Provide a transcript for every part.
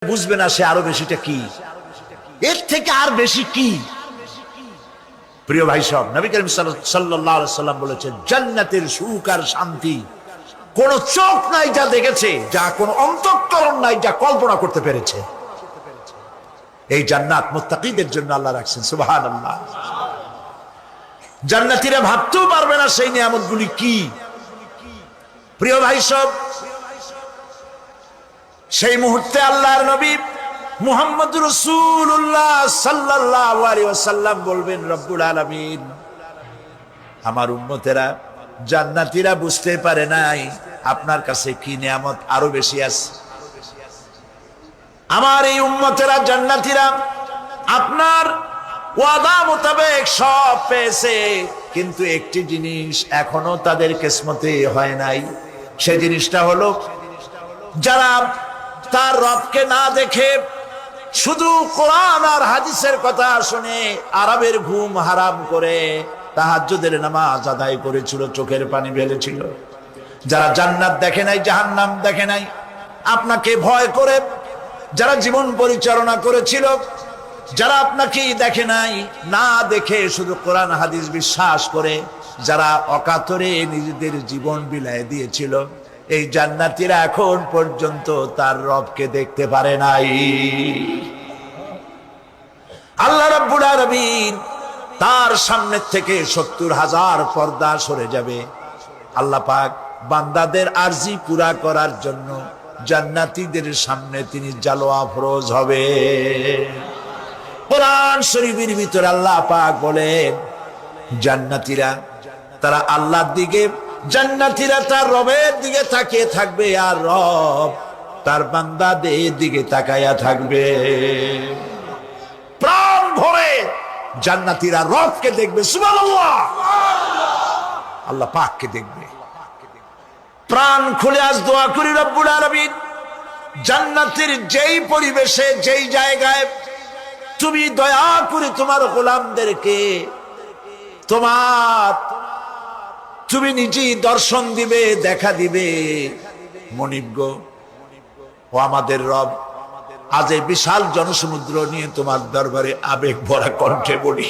বুঝবে না সে আরো বেশিটা কি, এর থেকে আর বেশি কি। প্রিয় ভাই সব, নবী করিম সাল্লাল্লাহু আলাইহি সাল্লাম বলেছেন, জান্নাতের সুখ আর শান্তি কোন চোখ নাই যা দেখেছে, যা কোন অন্তঃকরণ নাই যা কল্পনা করতে পেরেছে। এই জান্নাত মুত্তাকিদের জন্য আল্লাহ রাখছেন। সুবহানাল্লাহ। জান্নাতীরা ভাবতেও পারবে না সেই নিয়ামতগুলি কি। প্রিয় ভাই সব, সেই মুহূর্তে আল্লাহর নবী মুহাম্মদ রাসূলুল্লাহ সাল্লাল্লাহু আলাইহি ওয়াসাল্লাম বলবেন, রব্বুল আলামিন, আমার উম্মতেরা জান্নাতীরা বুঝতে পারে নাই আপনার কাছে কি নিয়ামত আরো বেশি আছে। আমার এই উম্মতেরা জান্নাতীরা আপনার ওয়াদা মোতাবেক সব পেয়েছে, কিন্তু একটি জিনিস এখনো তাদের কিসমতে হয় নাই। সেই জিনিসটা হলো, যারা তার রবকে না দেখে শুধু কোরআন আর হাদিসের কথা শুনে আরামের ঘুম হারাম করে তাহাজ্জুদের নামাজ আদায় করেছিল, চোখের পানি ফেলেছিল, যারা জান্নাত দেখে নাই, জাহান্নাম দেখে নাই, আপনাকে ভয় করে যারা জীবন পরিচালনা করেছিল, যারা আপনাকে দেখে নাই, না দেখে শুধু কোরআন হাদিস বিশ্বাস করে যারা অকাতরে নিজেদের জীবন বিলায় দিয়েছিল, এই জান্নাতীরা এখন পর্যন্ত তার রবকে দেখতে পারে নাই। আল্লাহ রাব্বুল আলামিন তার সামনে থেকে ৭০,০০০ পর্দা সরে যাবে। আল্লাহ পাক বান্দাদের আরজি পুরা করার জন্য জান্নাতীদের সামনে তিনি জালোয়া ফরোজ হবে। কোরআন শরীফের ভিতরে আল্লাহ পাক বলেন, জান্নাতীরা তারা আল্লাহর দিকে, জান্নাতীরা তার রবের দিকে তাকিয়ে থাকবে, আর রব তার বান্দাদের দিকে তাকায়া থাকবে। প্রাণ ভরে জান্নাতীরা রবকে দেখবে, সুবহানাল্লাহ, আল্লাহ পাককে দেখবে। প্রাণ খুলে আজ দোয়া করি, রব্বুল আলামিন, জান্নাতের যেই পরিবেশে, যেই জায়গায় তুমি দয়া করে তোমার গোলামদেরকে তুমি নিজেই দর্শন দিবে, দেখা দিবে। মনিব গো, ও আমাদের রব, আজ এই বিশাল জনসমুদ্র নিয়ে তোমার দরবারে আবেগ ভরা কণ্ঠে বলি,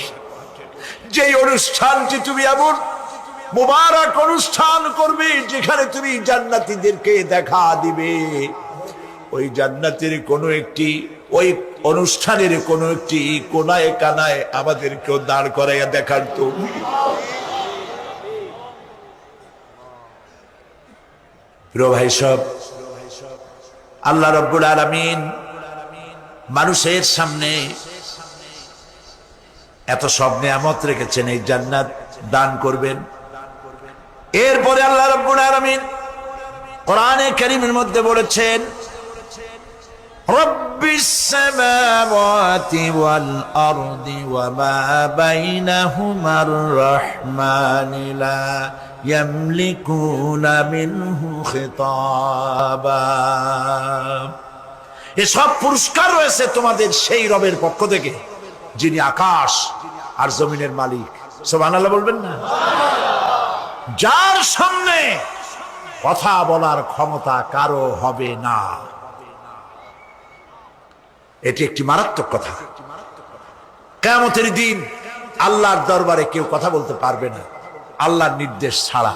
যেই অনুষ্ঠানটি তুমি এমন মুবারক অনুষ্ঠান করবে যেখানে তুমি জান্নাতীদেরকে দেখা দিবে, ওই জান্নাতের কোনো একটি, ওই অনুষ্ঠানের কোনো একটি কোনায় কানায় আমাদেরকেও দাঁড় করাইয়া দেখার তো। প্রিয় ভাই সব, আল্লাহ রাব্বুল আলামিন মানুষের সামনে এত সব নিয়ামত রেখেছেন, এই জান্নাত দান করবেন। এরপরে আল্লাহ রাব্বুল আলামিন কোরআনে কারীমের মধ্যে বলেছেন, রব্বিস সামাওয়াতি ওয়াল আরদি ওয়া মা বাইনাহুমার রাহমানি লা ইয়ামলিকুনা মিনহু খিতাবা। এসব পুরস্কার রয়েছে তোমাদের সেই রবের পক্ষ থেকে যিনি আকাশ আর জমিনের মালিক। সুবহানাল্লাহ বলবেন না? যার সামনে কথা বলার ক্ষমতা কারো হবে না। এটি একটি মারাত্মক কথা। কিয়ামতের দিন আল্লাহর দরবারে কেউ কথা বলতে পারবে না আল্লাহর নির্দেশ ছাড়া।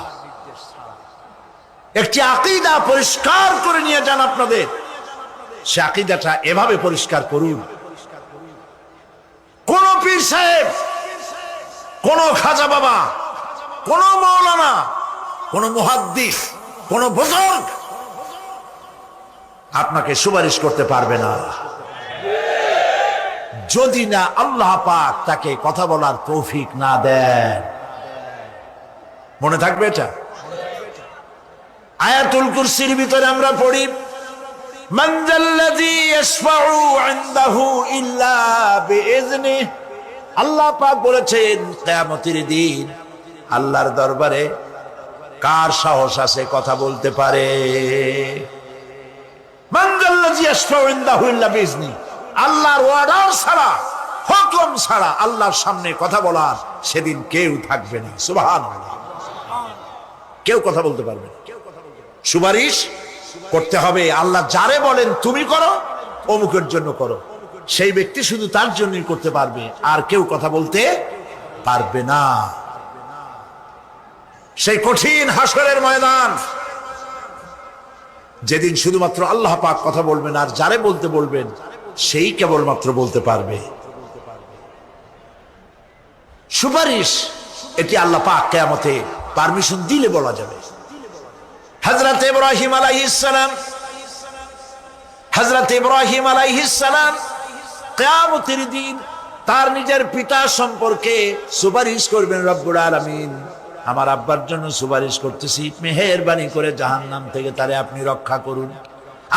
একটি আকীদা পরিষ্কার করে নিয়ে যান আপনাদের, সে আকীদাটা এভাবে পরিষ্কার করুন, কোন পীর সাহেব, কোন খাজা বাবা, কোন মাওলানা, কোন মুহাদ্দিস, কোন বুজুর্গ আপনাকে সুপারিশ করতে পারবে না যদি না আল্লাহ পাক তাকে কথা বলার তৌফিক না দেন। মনে থাকবে এটা। আয়াতুল কুরসির ভিতরে আমরা পড়ি, মান যাল্লাযী ইয়াশফাউ ইনদাহু ইল্লা বিইজনিহি। আল্লাহ পাক বলেছেন, কিয়ামতের দিন আল্লাহর দরবারে কার সাহস আছে কথা বলতে পারে? মান যাল্লাযী ইয়াশফাউ ইনদাহু ইল্লা বিইজনিহি। আল্লাহর অর্ডার ছাড়া, হুকুম ছাড়া আল্লাহর সামনে কথা বলার সেদিন কেউ থাকবে না। সুবহানাল্লাহ। কেউ কথা বলতে পারবে না। সুপারিশ করতে হবে, আল্লাহ যারে বলেন তুমি করো, অমুকের জন্য করো, সেই ব্যক্তি শুধু তার জন্যই করতে পারবে, আর কেউ কথা বলতে পারবে না। সেই কঠিন হাসরের ময়দান, যেদিন শুধুমাত্র আল্লাহ পাক কথা বলবেন, আর যারে বলতে বলবেন সেই কেবলমাত্র বলতে পারবে। সুপারিশ এটি আল্লাহ পাক কিয়ামতে পারমিশন দিলে বলা যাবে। হযরত ইব্রাহিম আলাইহিস সালাম কিয়ামতের দিন তার নিজের পিতা সম্পর্কে সুপারিশ করবেন, রব্বুল আলামিন আমার আব্বার জন্য সুপারিশ করতেছি, মেহেরবানি করে জাহান্নাম থেকে তারে আপনি রক্ষা করুন।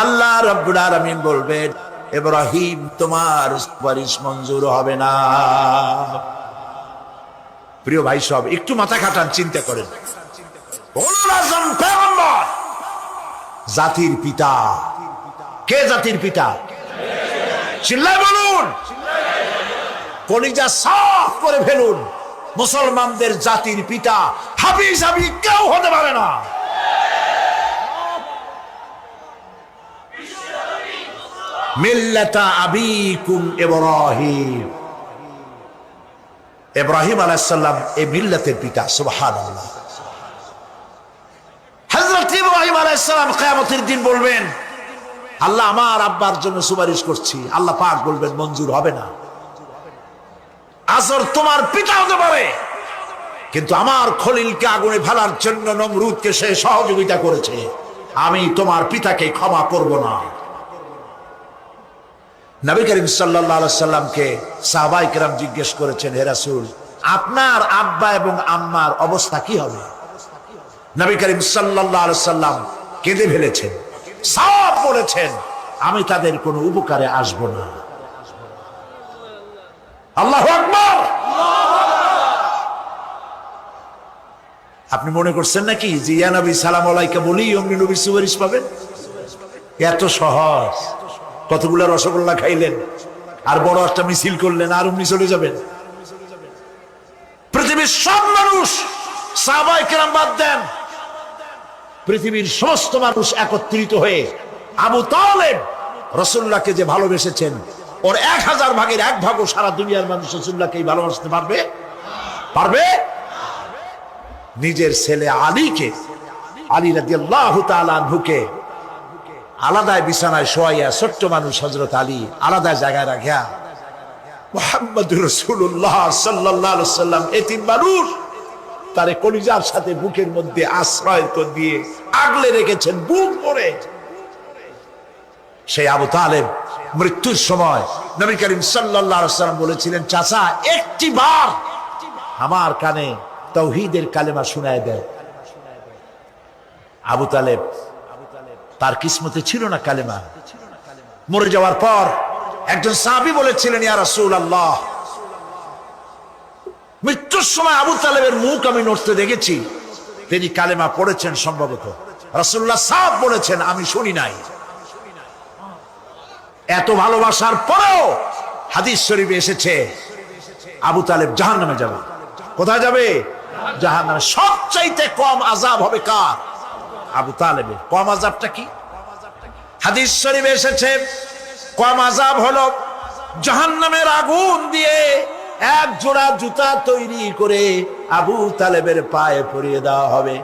আল্লাহ রব্বুল আলামিন বলবেন, ইব্রাহিম তোমার সুপারিশ মঞ্জুর হবে না। প্রিয় ভাই সব, একটু মাথা খাটান, চিন্তা করেন। জাতির পিতা কে? জাতির পিতা চিল্লায় বলুন, কলিজা সাফ করে ফেলুন। মুসলমানদের জাতির পিতা হাফিজ কেউ হতে পারে না। মিল্লাতা আবিকুম ইব্রাহিম, ইব্রাহিম আলাইহিস সালাম এই মিল্লাতের পিতা। সুবহানাল্লাহ। হযরত ইব্রাহিম আলাইহিস সালাম কিয়ামতের দিন বলবেন, আল্লাহ আমার আব্বার জন্য সুপারিশ করছি। আল্লাহ পাক বলবেন মঞ্জুর হবে না। আসর তোমার পিতা হতে পারে, কিন্তু আমার খলিলকে আগুনে ফেলার জন্য নমরুদকে সে সহযোগিতা করেছে, আমি তোমার পিতাকে ক্ষমা করব না। নবী করিম সাল্লাল্লাহু আলাইহি সাল্লামকে সাহাবায়ে কেরাম জিজ্ঞেস করেছেন, হে রাসূল আপনার আব্বা এবং আম্মার অবস্থা কি হবে? নবী করিম সাল্লাল্লাহু আলাইহি সাল্লাম কেঁদে ফেলেছেন, সব বলেছেন আমি তাদের কোনো উপকারে আসব না। আল্লাহু আকবার। আপনি মনে করছেন নাকি যে ইয়া নবী সালাম আলাইকা বলি অমনি নবী সুপারিশ পাবেন? এত সহজ। কতগুলা রসগোল্লা খাইলেন আর বড় একটা মিছিল করলেন আর অমনি চলে যাবেন? পৃথিবীর সব মানুষ, সাহাবায়ে কেরাম বাদ দেন, পৃথিবীর সমস্ত মানুষ একত্রিত হয়ে আবু তালেব রাসূলুল্লাহকে যে ভালোবেসেছেন, ওর 1000 ভাগের 1 ভাগও সারা দুনিয়ার মানুষ রাসূলুল্লাহকে ভালোবাসতে পারবে? পারবে? নিজের ছেলে আলীকে, আলী রাদিয়াল্লাহু তাআলা আনহুকে আলাদা বিছানায় শোয়াইয়া, ছোট্ট মানুষ হযরত আলী আলাদা জায়গায় রাখিয়া মুহাম্মদুর রাসূলুল্লাহ সাল্লাল্লাহু আলাইহি সাল্লাম এতিম মানুষ তারে কলিজার সাথে বুকের মধ্যে আশ্রয় তো দিয়ে আগলে রেখেছেন বুক ভরে। সেই আবু তালেব মৃত্যুর সময় নবী করিম সাল্লাল্লাহু আলাইহি সাল্লাম বলেছিলেন, চাচা একটি বার আমার কানে তাওহীদের কালেমা শোনায় দেন। আবু তালেব তার কিসমতে ছিল না কালেমা। মরে যাওয়ার পর একজন সাহাবী বলেছিলেন, ইয়া রাসূলুল্লাহ মৃত্যুর সময় আবু তালেবের মুখ আমি নড়তে দেখেছি, তিনি কালেমা পড়েছেন সম্ভবত। রাসূলুল্লাহ সাফ বলেছেন আমি শুনি নাই। এত ভালোবাসার পরেও হাদিস শরীফে এসেছে আবু তালেব জাহান্নামে যাবে। কোথায় যাবে? জাহান্নামে। সবচাইতে কম আযাব হবে কার? আবু তালেবের। কম আযাবটা কি? হাদিস শরীফে এসেছে কম আযাব হলো জাহান্নামের আগুন দিয়ে এক জোড়া জুতা তৈরি করে আবু তালেবের পায়ে পরিয়ে দেওয়া হবে।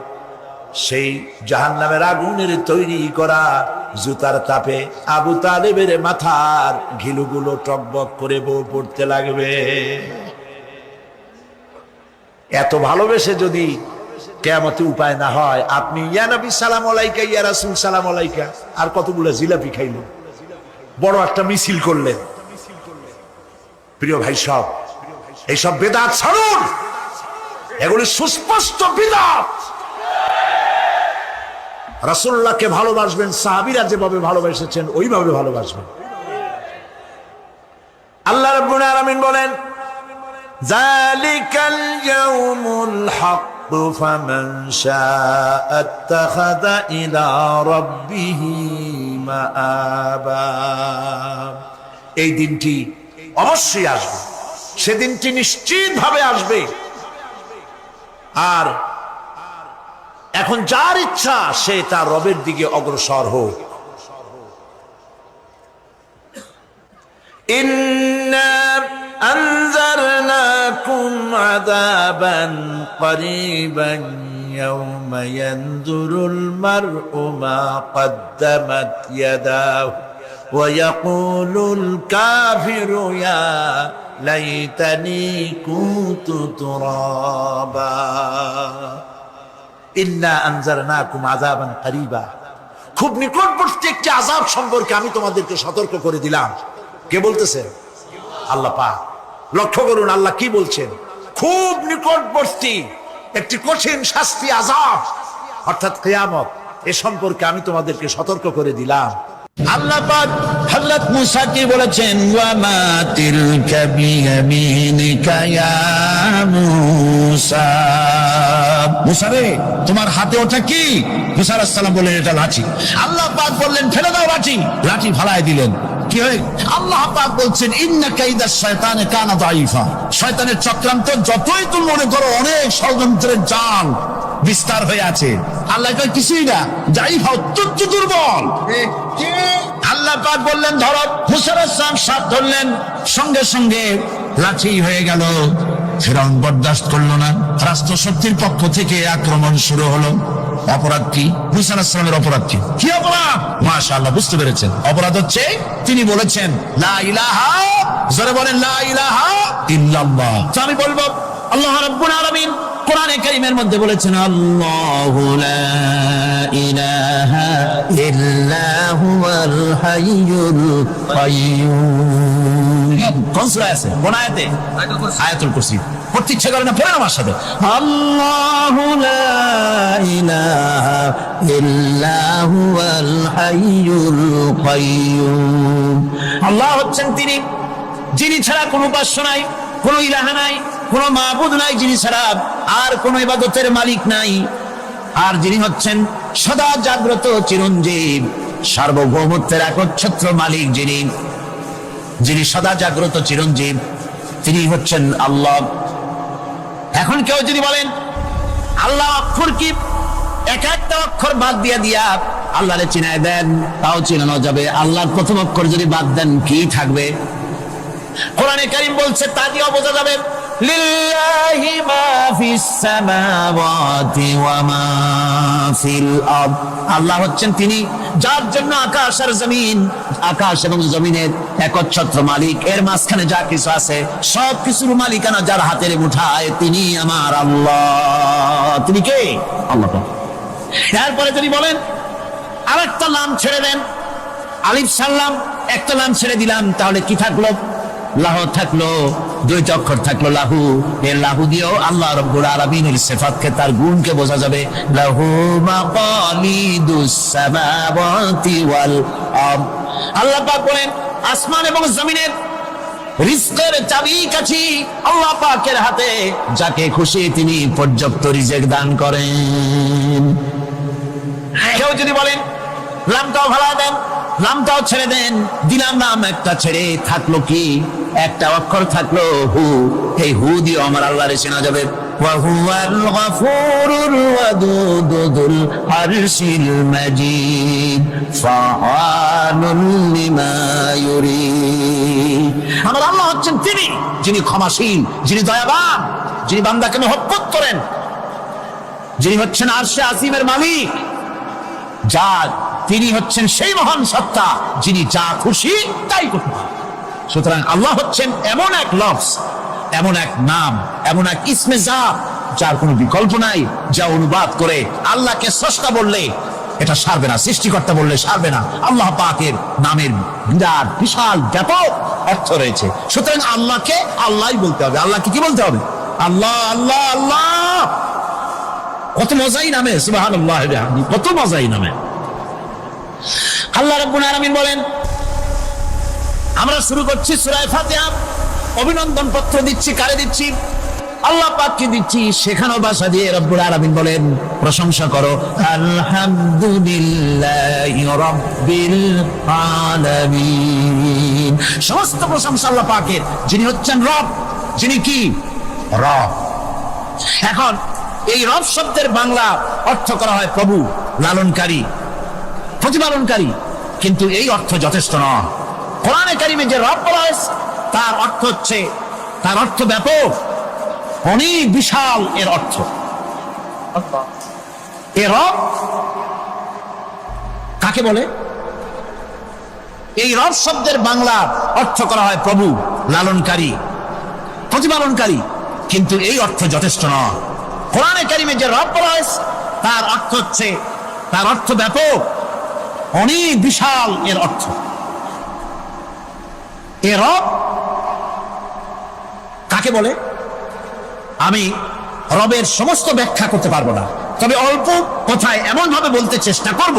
সেই জাহান্নামের আগুনের তৈরি করা জুতার তাপে আবু তালেবের মাথার ঘিলুগুলো টকবক করে বউ পড়তে লাগবে। এত ভালোবেসে যদি কিয়ামতে উপায় না হয়, আপনি ইয়া নবী সালাম আলাইকা, ইয়া রাসূল সালাম আলাইকা, আর কতগুলো জিলাপি খাইলেন, বড় একটা মিছিল করলেন। প্রিয় ভাই সব, এইসব বেদাত ছাড়ুন, এগুলি সুস্পষ্ট বিদআত। রাসূলুল্লাহকে ভালোবাসবেন, সাহাবীরা যেভাবে ভালোবেসেছেন ওইভাবে ভালোবাসবেন। আল্লাহ রাব্বুল আলামিন বলেন, যালিকাল ইয়াউমুল হক ফামান শাআ আত্তাখাযা ইলা রাব্বিহি মাআবা। এই দিনটি অবশ্যই আসবে, সেদিনটি নিশ্চিতভাবে আসবে। আর এখন যার ইচ্ছা সে তার রবের দিকে অগ্রসর হোক। ইন্না আনজারনাকুম আযাবান করিবান ইয়াওমা ইয়ানজুরুল মার'উ মা কদ্দামাত ইয়াদাহু ওয়া ইয়াকুলুল কাফিরু ইয়া লাইতানি কুনতু তুরাবা। ইন্না আনজারনাকুম আযাবান করিবা, খুব নিকটবর্তী একটি আযাব সম্পর্কে আমি তোমাদেরকে সতর্ক করে দিলাম। কে বলতেছে? আল্লাহ পাক। লক্ষ্য করুন আল্লাহ কি বলছেন, খুব নিকটবর্তী একটি কঠিন শাস্তি, আযাব অর্থাৎ কিয়ামত, এ সম্পর্কে আমি তোমাদেরকে সতর্ক করে দিলাম। আল্লাহ পাক হযরত মুসা কি বলেছেন, ওয়া মা তিলকা বিয়ামিনিকা ইয়া মুসা, মুসা রে তোমার হাতে ওটা কি? মুসা আলাইহিস সালাম বললেন এটা লাঠি। আল্লাহ পাক বললেন ফেলে দাও লাঠি, লাঠি ফালায় দিলেন। কি হয়? আল্লাহ পাক বলছেন ইন্না কাইদাশ শয়তানে কানা দাঈফা, শয়তানের চক্রান্ত যতই তুমি মনে করো অনেক ষড়যন্ত্রের জাল বিস্তার হয়ে আছে, আল্লাহ কয় কিছুই না, দাঈফা অত্যন্ত দুর্বল। আল্লাহ পাক বললেন ধরো, মুসা আলাইহিস সালাম সাপ ধরলেন, সঙ্গে সঙ্গে লাঠি হয়ে গেল। ফিরআউন বরদাস্ত করলো না, রাষ্ট্র শক্তির পক্ষ থেকে আক্রমণ শুরু হলো। অপরাধ কি? মুসা আলাইহিস সালামের অপরাধ কি? কি অপরাধ? মাশাআল্লাহ বুঝতে পেরেছেন। অপরাধ হচ্ছে তিনি বলেছেন লা ইলাহা, জোরে বলেন লা ইলাহা ইল্লাল্লাহ। তো আমি বলবো আল্লাহ রাব্বুল আলামিন কোরআনে কারীমের মধ্যে বলেছেন আল্লাহু লা ইলাহা ইল্লা হুয়াল হাইয়ুল কাইয়্যুম। কোন সূরা আছে? কোন আয়াতে? আয়াতুল কুরসি। পড়তে ইচ্ছে করে না? পড়েন আমার সাথে। আল্লাহু লা ইলাহা ইল্লা হুয়াল হাইয়ুল কাইয়্যুম। আল্লাহ হচ্ছেন তিনি যিনি ছাড়া কোনো উপাস্য নাই, কোনো ইলাহা নাই, কোনো মাবুদ নাই যিনি ছাড়া, আর কোনো ইবাদতের মালিক নাই, আর যিনি হচ্ছেন সদা জাগ্রত চিরঞ্জীব, সার্বভৌমত্বের একচ্ছত্র মালিক, যিনি সদা জাগ্রত চিরঞ্জীব, তিনি হচ্ছেন আল্লাহ। এখন কেউ যদি বলেন আল্লাহ অক্ষর কি, এক একটা অক্ষর বাদ দিয়া আল্লাহরে চিনায় দেন, তাও চিনানো যাবে। আল্লাহর প্রথম অক্ষর যদি বাদ দেন কি থাকবে? কোরআনে কারীম বলছে তা দিয়ে বোঝা যাবে লিল্লাহি মা ফিস সামাওয়াতি ওয়া মা ফিল আরদ। আল্লাহ হচ্ছেন তিনি যার জন্য আকাশ আর জমিন, আকাশ এবং জমিনের একচ্ছত্র মালিক, এর মাঝখানে যা কিছু আছে সব কিছুর মালিকানা যার হাতের মুঠায়, তিনি আমার আল্লাহ। তিনি কে? আল্লাহ। এরপরে যদি বলেন আরেকটা নাম ছেড়ে দেন, আলিফ সাল্লাম একটা নাম ছেড়ে দিলাম, তাহলে কি থাকলো? লাহ থাকলো, দুইটা অক্ষর থাকলো লাহু। এর লাহু দিয়েও আল্লাহ রাব্বুল আলামিনের সিফাতকে, তার গুণকে বোঝা যাবে। লাহু মাকালিদুস সামাওয়াতি ওয়াল আরদ। আল্লাহ পাক বলেন আসমান এবং জমিনের রিজকের চাবিকাঠি আল্লাহ পাকের হাতে, যাকে খুশি তিনি পর্যাপ্ত রিজক দান করেন। কেউ যদি বলেন লামটাও ভাড়া দেন, নামটাও ছেড়ে দেন, দিলাম নাম একটা ছেড়ে, থাকলো কি? একটা অক্ষর থাকলো হু। এই হু দিয়ে আমার আল্লাহরে চেনা যাবে। ওয়া হুয়াল গফুরুর ওয়াদুদুল আরশিল মাজিদ ফাআলুল লিমা ইউরিদ। আমার আল্লাহ হচ্ছেন তিনি যিনি ক্ষমাশীল, যিনি দয়াবান, যিনি বান্দাকে মহব্বত করেন, যিনি হচ্ছেন আরশে আসিমের মালিক, যার তিনি হচ্ছেন সেই মহান সত্তা যিনি যা খুশি তাই করতে পারেন। সুতরাং আল্লাহ হচ্ছেন এমন এক লফজ, এমন এক নাম, এমন এক ইসমে জাত যার কোনো বিকল্প নাই, যা অনুবাদ করে আল্লাহকে স্রষ্টা বললে এটা সারবে না, সৃষ্টিকর্তা বললে সারবে না। আল্লাহ পাকের নামের বিরাট বিশাল ব্যাপক অর্থ রয়েছে। সুতরাং আল্লাহকে আল্লাহই বলতে হবে। আল্লাহকে কি বলতে হবে? আল্লাহ আল্লাহ আল্লাহ। কত মজাই নামে, সুবহানাল্লাহ, কত মজাই নামে। আল্লাহ রাব্বুল আলামিন বলেন, আমরা শুরু করছি সূরা ফাতিহা, অভিনন্দন পত্র দিচ্ছি। কারে দিচ্ছি? আল্লাহ পাককে দিচ্ছি। শেখানো ভাষা দিয়ে রব্বুল আলামিন বলেন প্রশংসা করো, আলহামদুলিল্লাহি রাব্বিল আলামিন। সমস্ত প্রশংসা আল্লাহ পাকের, যিনি হচ্ছেন রব, যিনি কি? রব। এখন এই রব শব্দের বাংলা অর্থ করা হয় প্রভু, লালনকারী, প্রতিপালনকারী, কিন্তু এই অর্থ যথেষ্ট নয়। কোরআনে কারিমে যে রব বলা হয়েছে তার অর্থ হচ্ছে, তার অর্থ ব্যাপক, অনেক বিশাল এর অর্থ। এ রব কাকে বলে? এই রব শব্দের বাংলা অর্থ করা হয় প্রভু, লালনকারী, প্রতিপালনকারী, কিন্তু এই অর্থ যথেষ্ট নয়। কোরআনে কারিমে যে রব বলা হয়েছে তার অর্থ হচ্ছে, তার অর্থ ব্যাপক, অনেক বিশাল এর অর্থ। এ রব কাকে বলে আমি রবের সমস্ত ব্যাখ্যা করতে পারবো না, তবে অল্প কথায় এমন ভাবে বলতে চেষ্টা করব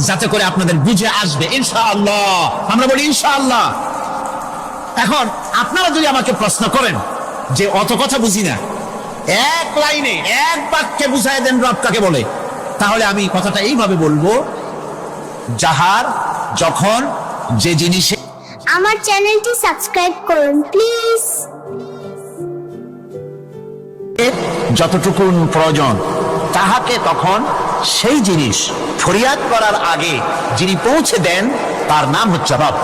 যাতে করে আপনাদের বুঝে আসবে ইনশাআল্লাহ। আমরা বলি ইনশাআল্লাহ। এখন আপনারা যদি আমাকে প্রশ্ন করেন যে অত কথা বুঝি না, এক লাইনে এক বাক্যে বুঝাই দেন রব কাকে বলে, তাহলে আমি কথাটা এইভাবে বলবো, যাহার যখন যে জিনিসে। আমার চ্যানেলটি সাবস্ক্রাইব করুন প্লিজ। যতটুকু প্রয়োজন তাহাকে তখন সেই জিনিস ফরিয়াদ করার আগে যিনি পৌঁছে দেন তার নাম হচ্ছে রব।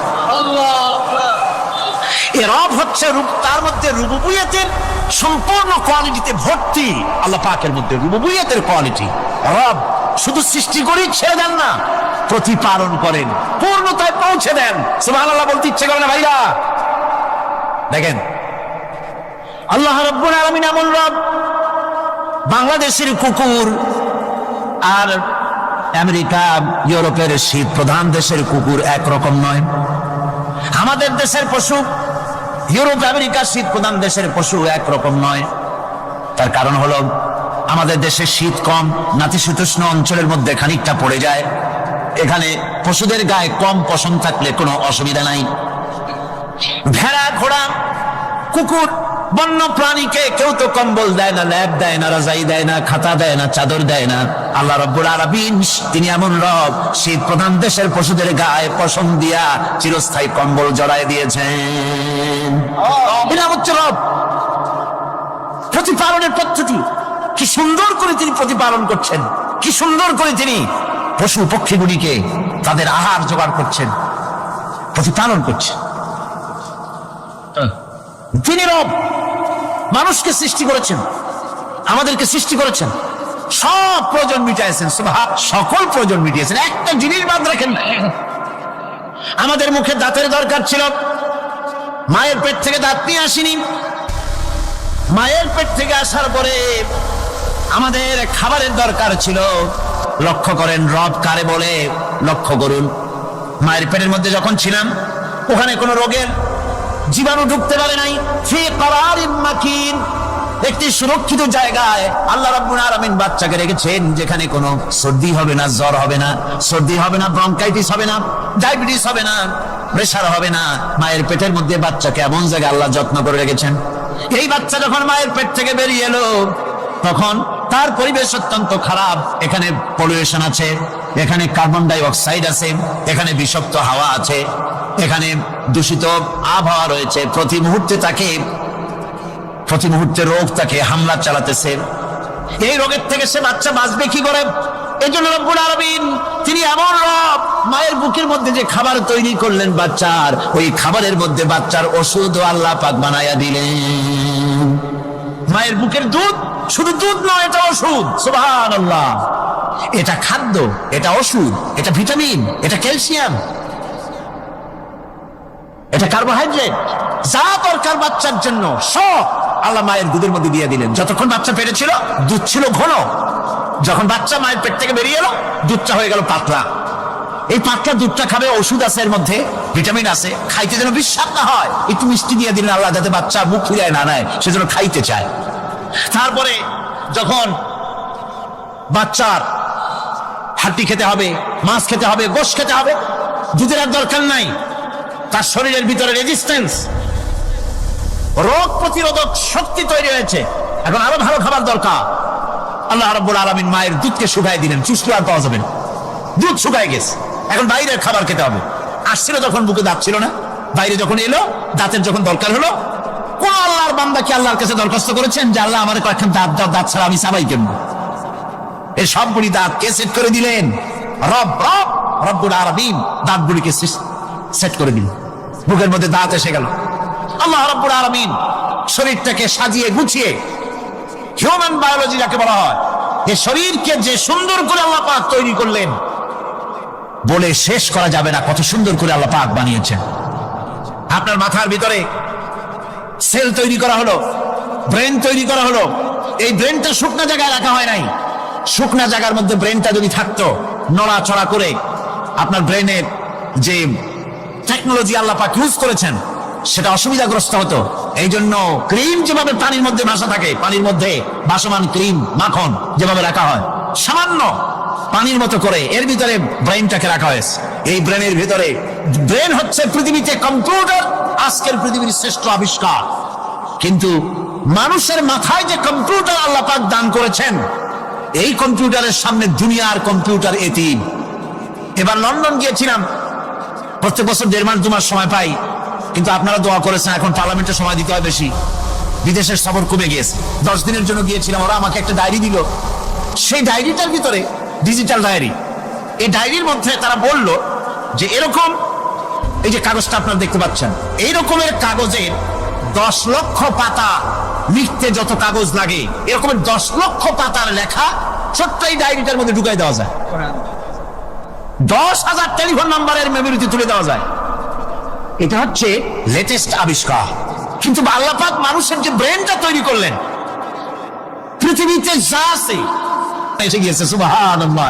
এ রব হচ্ছে তার মধ্যে রুবুবিয়তের সম্পূর্ণ কোয়ালিটিতে ভর্তি। আল্লাহ পাকের মধ্যে রুবুবিয়তের কোয়ালিটি। রব শুধু সৃষ্টি করেই ছেড়ে দেন না, প্রতিপালন করেন, পূর্ণতায় পৌঁছে দেন। সুবহানাল্লাহ বলতে ইচ্ছে করে না ভাইরা? দেখেন আল্লাহ রাব্বুল আলামিন এমন রব, বাংলাদেশের কুকুর আর আমেরিকা ইউরোপের শীত প্রধান দেশের কুকুর একরকম নয়। আমাদের দেশের পশু ইউরোপ আমেরিকা শীত প্রধান দেশের পশু একরকম নয়। তার কারণ হলো আমাদের দেশে শীত কম, নাতিশীতোষ্ণ অঞ্চলের মধ্যে খানিকটা পড়ে যায়। এখানে পশুদের গায়ে কম পশম থাকলে কোনো অসুবিধা নাই। ভেড়া, ঘোড়া, কুকুর, বন্য প্রাণীকে কেউ তো কম্বল দেয় না, ল্যাব দেয় না, রাজাই দেয় না, খাতা দেয় না, চাদর দেয় না। আল্লাহ রাব্বুল আলামিন তিনি এমন রব, শীত প্রধান দেশের পশুদের গায়ে পশম দিয়া চিরস্থায়ী কম্বল জড়ায় দিয়েছেন। এটা হচ্ছে রব। প্রতিপালনের পদ্ধতি কি সুন্দর করে তিনি প্রতিপালন করছেন, কি সুন্দর করে তিনি পশু পক্ষীগুলিকে তাদের আহার জোগাড় করছেন, প্রতিপালন করছেন। তিনি রব, মানুষকে সৃষ্টি করেছেন, আমাদেরকে সৃষ্টি করেছেন, সব প্রয়োজন মিটাইছেন, সকল প্রয়োজন মিটিয়েছেন, একটা জিনিস বাদ রাখেন না। আমাদের মুখে দাঁতের দরকার ছিল, মায়ের পেট থেকে দাঁত নিয়ে আসিনি। মায়ের পেট থেকে আসার পরে আমাদের খাবারের দরকার ছিল। লক্ষ্য করেন রব কারে বলে, লক্ষ্য করুন। মায়ের পেটের মধ্যে যখন ছিলাম ওখানে কোনো রোগের জীবাণু ঢুকতে পারে নাই। ফি করারিন মাকিন, একটি সুরক্ষিত জায়গায় আল্লাহ রাব্বুল আলামিন বাচ্চাকে রেখেছেন, যেখানে কোনো সর্দি হবে না, জ্বর হবে না, সর্দি হবে না, ব্রঙ্কাইটিস হবে না, ডায়াবেটিস হবে না, প্রেসার হবে না। মায়ের পেটের মধ্যে বাচ্চাকে এমন জায়গায় আল্লাহ যত্ন করে রেখেছেন। এই বাচ্চা যখন মায়ের পেট থেকে বেরিয়ে এলো তখন তার পরিবেশ অত্যন্ত খারাপ। এখানে পলিউশন আছে, এখানে কার্বন ডাই অক্সাইড আছে, এখানে বিষাক্ত হাওয়া আছে, এখানে দূষিত আবহাওয়া রয়েছে। প্রতি মুহূর্তে রোগ তাকে হামলা চালাতেছে। এই রোগের থেকে সে বাচ্চা বাঁচবে কি করে? এই জন্য রব্বুল আলামিন তিনি এমন রব, মায়ের বুকের মধ্যে যে খাবার তৈরি করলেন বাচ্চার, ওই খাবারের মধ্যে বাচ্চার ওষুধ আল্লাহ পাক বানায়া দিলেন। মায়ের বুকের দুধ শুধু দুধ নয়, এটা ওষুধ। সুবহানাল্লাহ। এটা খাদ্য, এটা ওষুধ, এটা ভিটামিন, এটা ক্যালসিয়াম, এটা কার্বোহাইড্রেট, যা দরকার বাচ্চার জন্য সব আল্লাহ মায়ের দুধের মধ্যে দিয়ে দিলেন। যতক্ষণ বাচ্চা পেটে ছিল দুধ ছিল ঘন, যখন বাচ্চা মায়ের পেট থেকে বেরিয়ে এলো দুধটা হয়ে গেল পাতলা। এই পাতলা দুধটা খাবে, ওষুধ আছে এর মধ্যে, ভিটামিন আছে, খাইতে যেন বিশ্বাস না হয় একটু মিষ্টি দিয়ে দিলেন আল্লাহ, যাতে বাচ্চা মুখ ফিরায় না নেয়, সেজন্য খাইতে চায়। তারপরে যখন বাচ্চার হাড্ডি খেতে হবে, মাছ খেতে হবে, গোশত খেতে হবে, দুধের আর দরকার নাই। তার শরীরের ভিতরে রেজিস্ট্যান্স, রোগ প্রতিরোধক শক্তি তৈরি হয়েছে। এখন আরো ভালো খাবার দরকার। আল্লাহ রাব্বুল আলামিন মায়ের দুধকে শুকায় দিলেন, চুষলে আর পাওয়া যাবে না, দুধ শুকায় গেছে। এখন বাইরের খাবার খেতে হবে। আসছিল যখন বুকে দাঁত ছিল না, বাইরে যখন এলো দাঁতের যখন দরকার হলো, কোন আল্লাহর বান্দা কি আল্লাহর কাছে দরখাস্ত করেছেন যে আল্লাহ আমার কয়েকখান দাঁত দাও, দাঁত ছাড়া আমি চাবাই কেন? এই সবগুলি দাঁত কে সেট করে দিলেন? রব্বুল আলামিন দাঁতগুলিকে সেট করে দিলেন। বুকের মধ্যে দাঁত এসে গেল। আল্লাহ রাব্বুল আলামিন শরীরটাকে সাজিয়ে গুছিয়ে, হিউম্যান বায়োলজি যাকে বলা হয়, এই শরীরকে যে সুন্দর করে আল্লাহ পাক তৈরি করলেন, বলে শেষ করা যাবে না কত সুন্দর করে আল্লাহ পাক বানিয়েছেন। আপনার মাথার ভিতরে সেল তৈরি করা হলো, ব্রেন তৈরি করা হলো। এই ব্রেনটা শুকনা জায়গায় রাখা হয় নাই। শুকনা জায়গার মধ্যে ব্রেনটা যদি থাকতো, নড়াচড়া করে আপনার ব্রেনের যে টেকনোলজি আল্লাহ পাক ইউজ করেছেন সেটা অসুবিধাগ্রস্ত হতো। এই জন্য ক্রিম যেভাবে পানির মধ্যে ভাসা থাকে, পানির মধ্যে ভাসমান ক্রিম মাখন যেভাবে রাখা হয়, সামান্য পানির মতো করে এর ভিতরে ব্রেনটাকে রাখা হয়েছে। এই ব্রেনের ভিতরে, ব্রেন হচ্ছে পৃথিবীতে কম্পিউটার, আজকের পৃথিবীর শ্রেষ্ঠ আবিষ্কার। কিন্তু মানুষের মাথায় যে কম্পিউটার আল্লাহ পাক দান করেছেন, এই কম্পিউটারের সামনে দুনিয়ার কম্পিউটার এতিম। এবার লন্ডন গিয়েছিলাম, প্রত্যেক বছর 1.5 মাস 2 মাস সময় পাই, কিন্তু আপনারা দোয়া করেছেন, এখন পার্লামেন্টে সময় দিতে হয় বেশি। বিদেশের সফর কমে গিয়েছে। 10 দিনের জন্য গিয়েছিলাম। ওরা আমাকে একটা ডায়েরি দিল। সেই ডায়েরিটার ভিতরে, ডিজিটাল ডায়েরি, এই ডায়েরির মধ্যে তারা বলল যে এরকম, এই যে কাগজটা আপনারা দেখতে পাচ্ছেন, এই রকমের কাগজের 10 লক্ষ পাতা লিখতে যত কাগজ লাগে, এরকমের 10 লক্ষ পাতার লেখা ছোট্ট এই ডায়েরিটার মধ্যে ঢুকাই দেওয়া যায়। 10,000 টেলিফোন নাম্বারের মেমোরিতে তুলে দেওয়া যায়। এটা হচ্ছে লেটেস্ট আবিষ্কার। কিন্তু আল্লাহ পাক মানুষের যে ব্রেনটা তৈরি করলেন, পৃথিবীতে যা আছে এসে গিয়েছে। সুবহানাল্লাহ।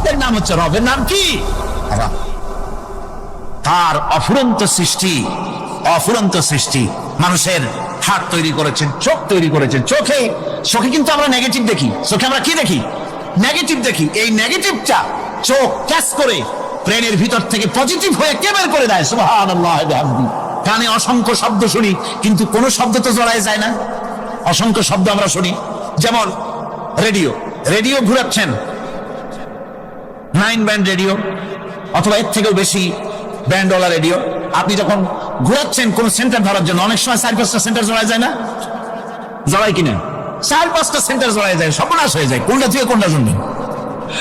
এর নাম হচ্ছে রবের নাম কি? তার অফুরন্ত সৃষ্টি, অফুরন্ত সৃষ্টি। মানুষের হাত তৈরি করেছেন, চোখ তৈরি করেছেন। চোখে কিন্তু আমরা নেগেটিভ দেখি। চোখে আমরা কি দেখি? নেগেটিভ দেখি। এই নেগেটিভটা চোখ ক্যাচ করে ব্রেনের ভিতর থেকে পজিটিভ হয়ে কে বের করে দেয়? সুবহানাল্লাহ। কানে অসংখ্য শব্দ শুনি, কিন্তু কোনো শব্দ তো জড়ায় যায় না। অসংখ্য শব্দ আমরা শুনি। যেমন রেডিও, রেডিও ঘুরাচ্ছেন, 9 ব্যান্ড রেডিও অথবা এর থেকেও বেশি ব্যান্ডওয়ালা রেডিও। আপনি যখন ঘুরাচ্ছেন কোন সেন্টার ধরার জন্য, অনেক সময় 4-5টা সেন্টার জড়ায় যায় না? জড়ায় কিনা? 4-5টা সেন্টার জড়ায় যায়, সর্বনাশ হয়ে যায়, কোনটা থেকে কোনটা শুনবেন।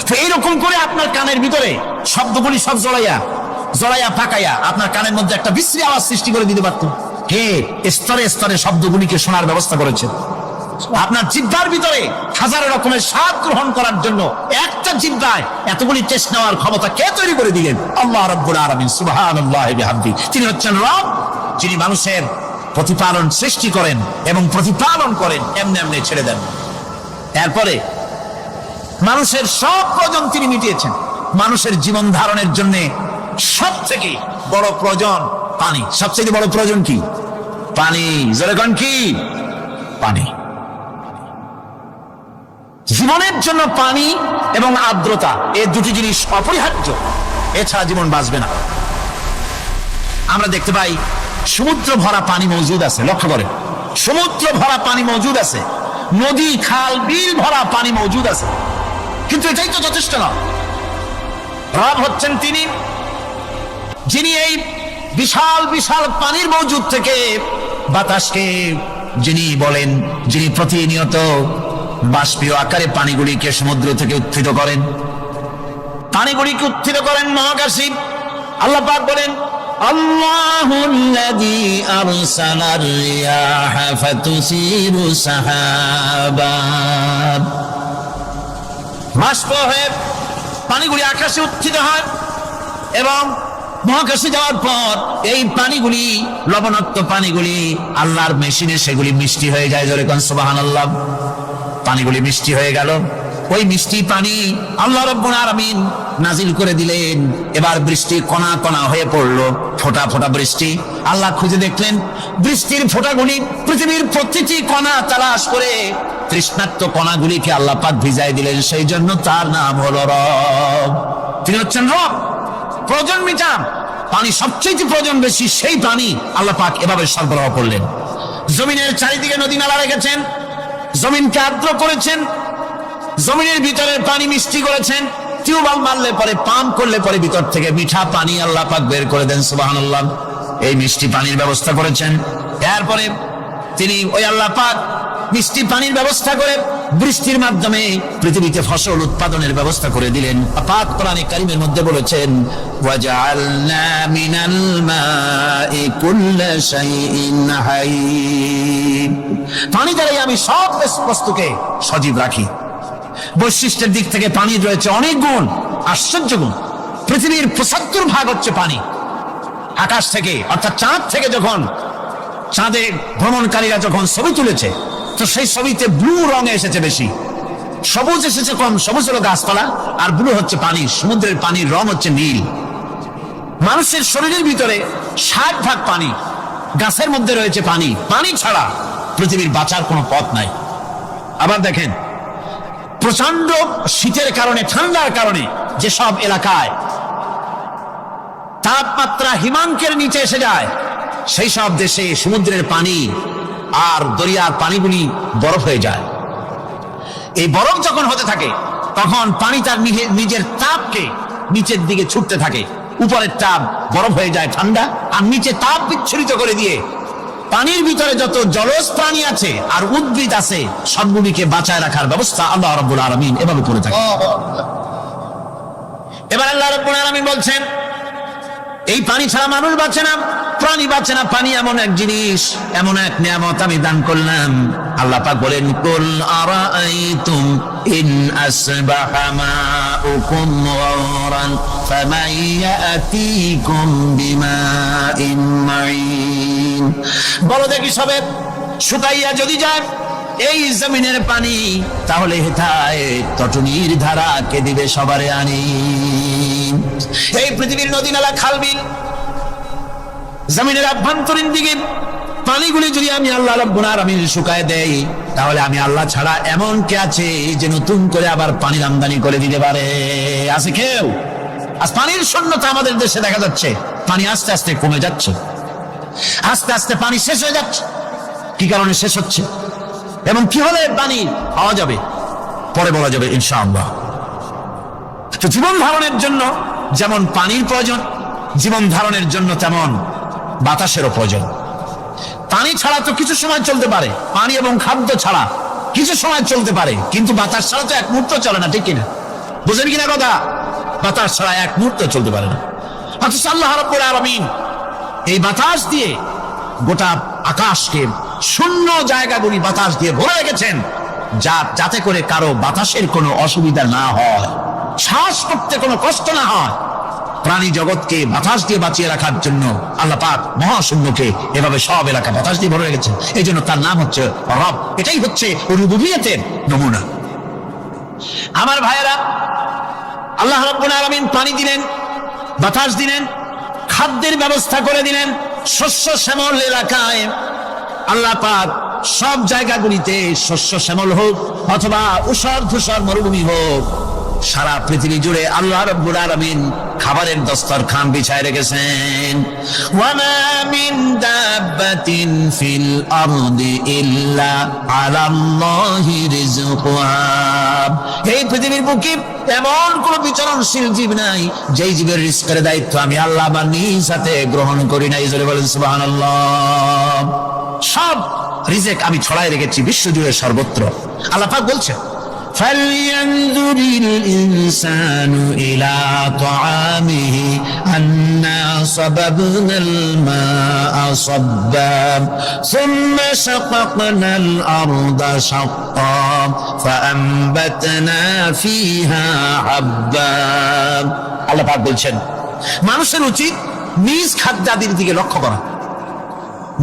তো এইরকম করে আপনার কানের ভিতরে শব্দগুলি সব জড়াইয়া পাকাইয়া আপনার কানের মধ্যে একটা বিশ্রী আওয়াজ সৃষ্টি করে দিতে পারত। কে স্তরে স্তরে শব্দগুলিকে শোনার ব্যবস্থা করেছে। আপনার জিহ্বার ভিতরে হাজার রকমের স্বাদ গ্রহণ করার জন্য একটা জিহ্বায় এতগুলি টেস্ট নেওয়ার ক্ষমতা কে তৈরি করে দিলেন? আল্লাহ রাব্বুল আলামিন। সুবহানাল্লাহি বিহামদি। তিনি হচ্ছেন রব, যিনি মানুষের প্রতিপালন সৃষ্টি করেন এবং প্রতিপালন করেন, এমনি এমনি ছেড়ে দেন। এরপরে মানুষের সব প্রয়োজন তিনি মিটিয়েছেন। মানুষের জীবন ধারণের জন্য সব থেকে বড় প্রয়োজন পানি। সবচেয়ে বড় প্রয়োজন কি? পানি। জোরে কোন কি? পানি। জীবনের জন্য পানি এবং আর্দ্রতা, এই দুটি জিনিস অপরিহার্য, এছাড়া জীবন বাঁচবে না। আমরা দেখতে পাই সমুদ্র ভরা পানি মজুদ আছে। লক্ষ্য করেন, সমুদ্র ভরা পানি মজুদ আছে, নদী খাল বিল ভরা পানি মজুদ আছে, কিন্তু এটাই তো যথেষ্ট না। রব হচ্ছেন তিনি, যিনি এই বিশাল বিশাল পানির মজুদ থেকে বাতাসকে যিনি বলেন, যিনি প্রতিনিয়ত বাষ্পীয় আকারে পানিগুলিকে সমুদ্র থেকে উত্থিত করেন, পানিগুলিকে উত্থিত করেন মহাকাশে। আল্লাহ পাক বলেন, আল্লাহুল্লাযী আরসালার রিয়াহা ফাতুসিরু সাহাবা। বাষ্প হয়ে পানিগুলি আকাশে উত্থিত হয় এবং মহাকাশে যাওয়ার পর এই পানিগুলি, লবণাক্ত পানিগুলি আল্লাহর মেশিনে সেগুলি মিষ্টি হয়ে যায়। জোরে কোন সুবহানাল্লাহ। পানিগুলি মিষ্টি হয়ে গেল। ওই মিষ্টি পানি আল্লাহ রাব্বুল আলামিন নাজিল করে দিলেন। এবার বৃষ্টি কণা কণা হয়ে পড়লো, ফোঁটা ফোঁটা বৃষ্টি। আল্লাহ খুঁজে দেখলেন বৃষ্টির ফোঁটাগুলি পৃথিবীর প্রতিটি কণা তালাশ করে তৃষ্ণার্ত কণাগুলিকে আল্লাহ পাক ভিজাই দিলেন। সেই জন্য তার নাম হলো রব। তিনি হচ্ছেন রব, প্রয়োজন মিটান। পানি সবচেয়ে প্রয়োজন বেশি, সেই পানি আল্লাহ পাক এভাবে সরবরাহ করলেন। জমিনের চারিদিকে নদী নালা রেখেছেন, জমিনকে আর্দ্র করেছেন, জমিনের ভিতরের পানি মিষ্টি করেছেন। টিউবওয়েল মারলে পরে, পাম্প করলে পরে ভিতর থেকে মিঠা পানি আল্লাহ পাক বের করে দেন। সুবহানাল্লাহ। এই মিষ্টি পানির ব্যবস্থা করেছেন। এরপরে তিনি ওই আল্লাহ পাক মিষ্টি পানির ব্যবস্থা করে বৃষ্টির মাধ্যমে পৃথিবীতে ফসল উৎপাদনের ব্যবস্থা করে দিলেন। পাক কোরআনে কারীমের মধ্যে বলেছেন, ওয়াজআলনা মিনাল মাই কুল্লা শাইইন হাই। পানি দ্বারাই আমি সব বস্তুকে সজীব রাখি। বৈশিষ্ট্যের দিক থেকে পানির রয়েছে অনেক গুণ, আশ্চর্য গুণ। পৃথিবীর ৭৫% হচ্ছে পানি। আকাশ থেকে অর্থাৎ চাঁদ থেকে যখন চাঁদে ভ্রমণকারীরা যখন ছবি তুলেছে, তো সেই ছবিতে ব্লু রঙে এসেছে বেশি, সবুজ এসেছে কম। সবুজ হলো গাছপালা, আর ব্লু হচ্ছে পানি। সমুদ্রের পানির রং হচ্ছে নীল। মানুষের শরীরের ভিতরে ৬০% পানি, গাছের মধ্যে রয়েছে পানি। পানি ছাড়া পৃথিবীর বাঁচার কোনো পথ নাই। আবার দেখেন, প্রচন্ড শীতের কারণে, ঠান্ডার কারণে যেসব এলাকায় তাপমাত্রা হিমাঙ্কের নিচে এসে যায়, সেই সব দেশে সমুদ্রের পানি আর দরিয়ার পানিগুলি বরফ হয়ে যায়। এই বরফ যখন হতে থাকে, তখন পানি তার নিজের তাপকে নিচের দিকে ছুটতে থাকে। উপরের তাপ বরফ হয়ে যায় ঠান্ডা, আর নিচে তাপ বিচ্ছুরিত করে দিয়ে পানির ভিতরে যত জলজ প্রাণী আছে আর উদ্ভিদ আছে, সবগুলিকে বাঁচায় রাখার ব্যবস্থা আল্লাহ রাব্বুল আলামিন এভাবে করে থাকে। এবার আল্লাহ রাব্বুল আলামিন বলছেন, এই পানি ছাড়া মানুষ বাঁচে না, প্রাণী বাঁচে না। পানি এমন এক জিনিস, এমন এক নিয়ামত আমি দান করলাম। আল্লাহ পাক বলেন, কুল আরাআইতুম ইন আসবাহা মাউকুম গাওরান ফামান ইয়াতিকুম বিমাইন মাইন। বলো দেখি, সবে শুকাইয়া যদি যায় এই জমিনের পানি, তাহলে হেথায় তটনির ধারা কে দিবে সবারে আনি। এই পৃথিবীর নদী নালা খাল বিল জমিনের আভ্যন্তরীণ দিকে পানিগুলি যদি আমি আল্লাহ রাব্বুল আলামিন শুকায় দেই, তাহলে আমি আল্লাহ ছাড়া এমন কে আছে যে নতুন করে আবার পানির আমদানি করে দিতে পারে? আছে কেউ? আজ পানির শূন্যতা আমাদের দেশে দেখা যাচ্ছে। পানি আস্তে আস্তে কমে যাচ্ছে, আস্তে আস্তে পানি শেষ হয়ে যাচ্ছে। কি কারণে শেষ হচ্ছে এবং কি হলে পানি পাওয়া যাবে পরে বলা যাবে ইনশাআল্লাহ। তো জীবন ধারণের জন্য যেমন পানির প্রয়োজন, জীবন ধারণের জন্য তেমন বাতাসেরও প্রয়োজন। পানি ছাড়া তো কিছু সময় চলতে পারে, পানি এবং খাদ্য ছাড়া কিছু সময় চলতে পারে, কিন্তু বাতাস ছাড়া তো এক মুহূর্ত চলে না, ঠিক কিনা? বুঝেন কিনা কথা? বাতাস ছাড়া এক মুহূর্ত চলতে পারে না। অথচ আল্লাহ রাব্বুল আলামিন এই বাতাস দিয়ে গোটা আকাশকে, শূন্য জায়গাগুলি বাতাস দিয়ে ভরে রেখেছেন, যাতে করে কারো বাতাসের কোনো অসুবিধা না হয়, শ্বাস করতে কোনো কষ্ট না হয়। প্রাণী জগৎকে বাতাস দিয়ে বাঁচিয়ে রাখার জন্য আল্লাহ পাক মহাশূন্যকে এভাবে সব এলাকা বাতাস দিয়ে ভরে রেখেছেন। এই জন্য তার নাম হচ্ছে রব। এটাই হচ্ছে রুবুবিয়তের নমুনা। আমার ভাইয়েরা, আল্লাহ রাব্বুল আলামিন পানি দিলেন, বাতাস দিলেন, খাদ্যের ব্যবস্থা করে দিলেন। শস্য শ্যামল এলাকায় আল্লাহ পাক সব জায়গাগুলিতে শস্য শ্যামল হোক অথবা উষর ধূসর মরুভূমি হোক, সারা পৃথিবী জুড়ে আল্লাহ রাব্বুল আলামিন খাবারের দস্তরখান বিছায় রেখেছেন। ওয়ামা মিন দাব্বাতিন ফিল আরদি ইল্লা আলাল্লাহি রিজকুহা। এই পৃথিবীর বুকে এমন কোন বিচরণশীল জীব নাই যেই জীবের রিজকের দায়িত্ব আমি আল্লাহ আমার নিজ হাতে গ্রহণ করি নাই। জোরে বলেন সুবহানাল্লাহ। সব রিজেক আমি ছড়াই রেখেছি বিশ্বজুড়ে সর্বত্র। আল্লাহ পাক বলছেন, فَلْيَنْظُرِ الْإِنسَانُ إِلَى طَعَامِهِ أَنَّا صَبَبْنَا الْمَاءَ صَبًّا ثُمَّ شَقَقْنَا الْأَرْضَ شَقًّا فَأَنبَتْنَا فِيهَا حَبًّا। আল্লাহ পাক বলছেন, মানুষের উচিত নিজ খাদ্যাদির দিকে লক্ষ্য করা,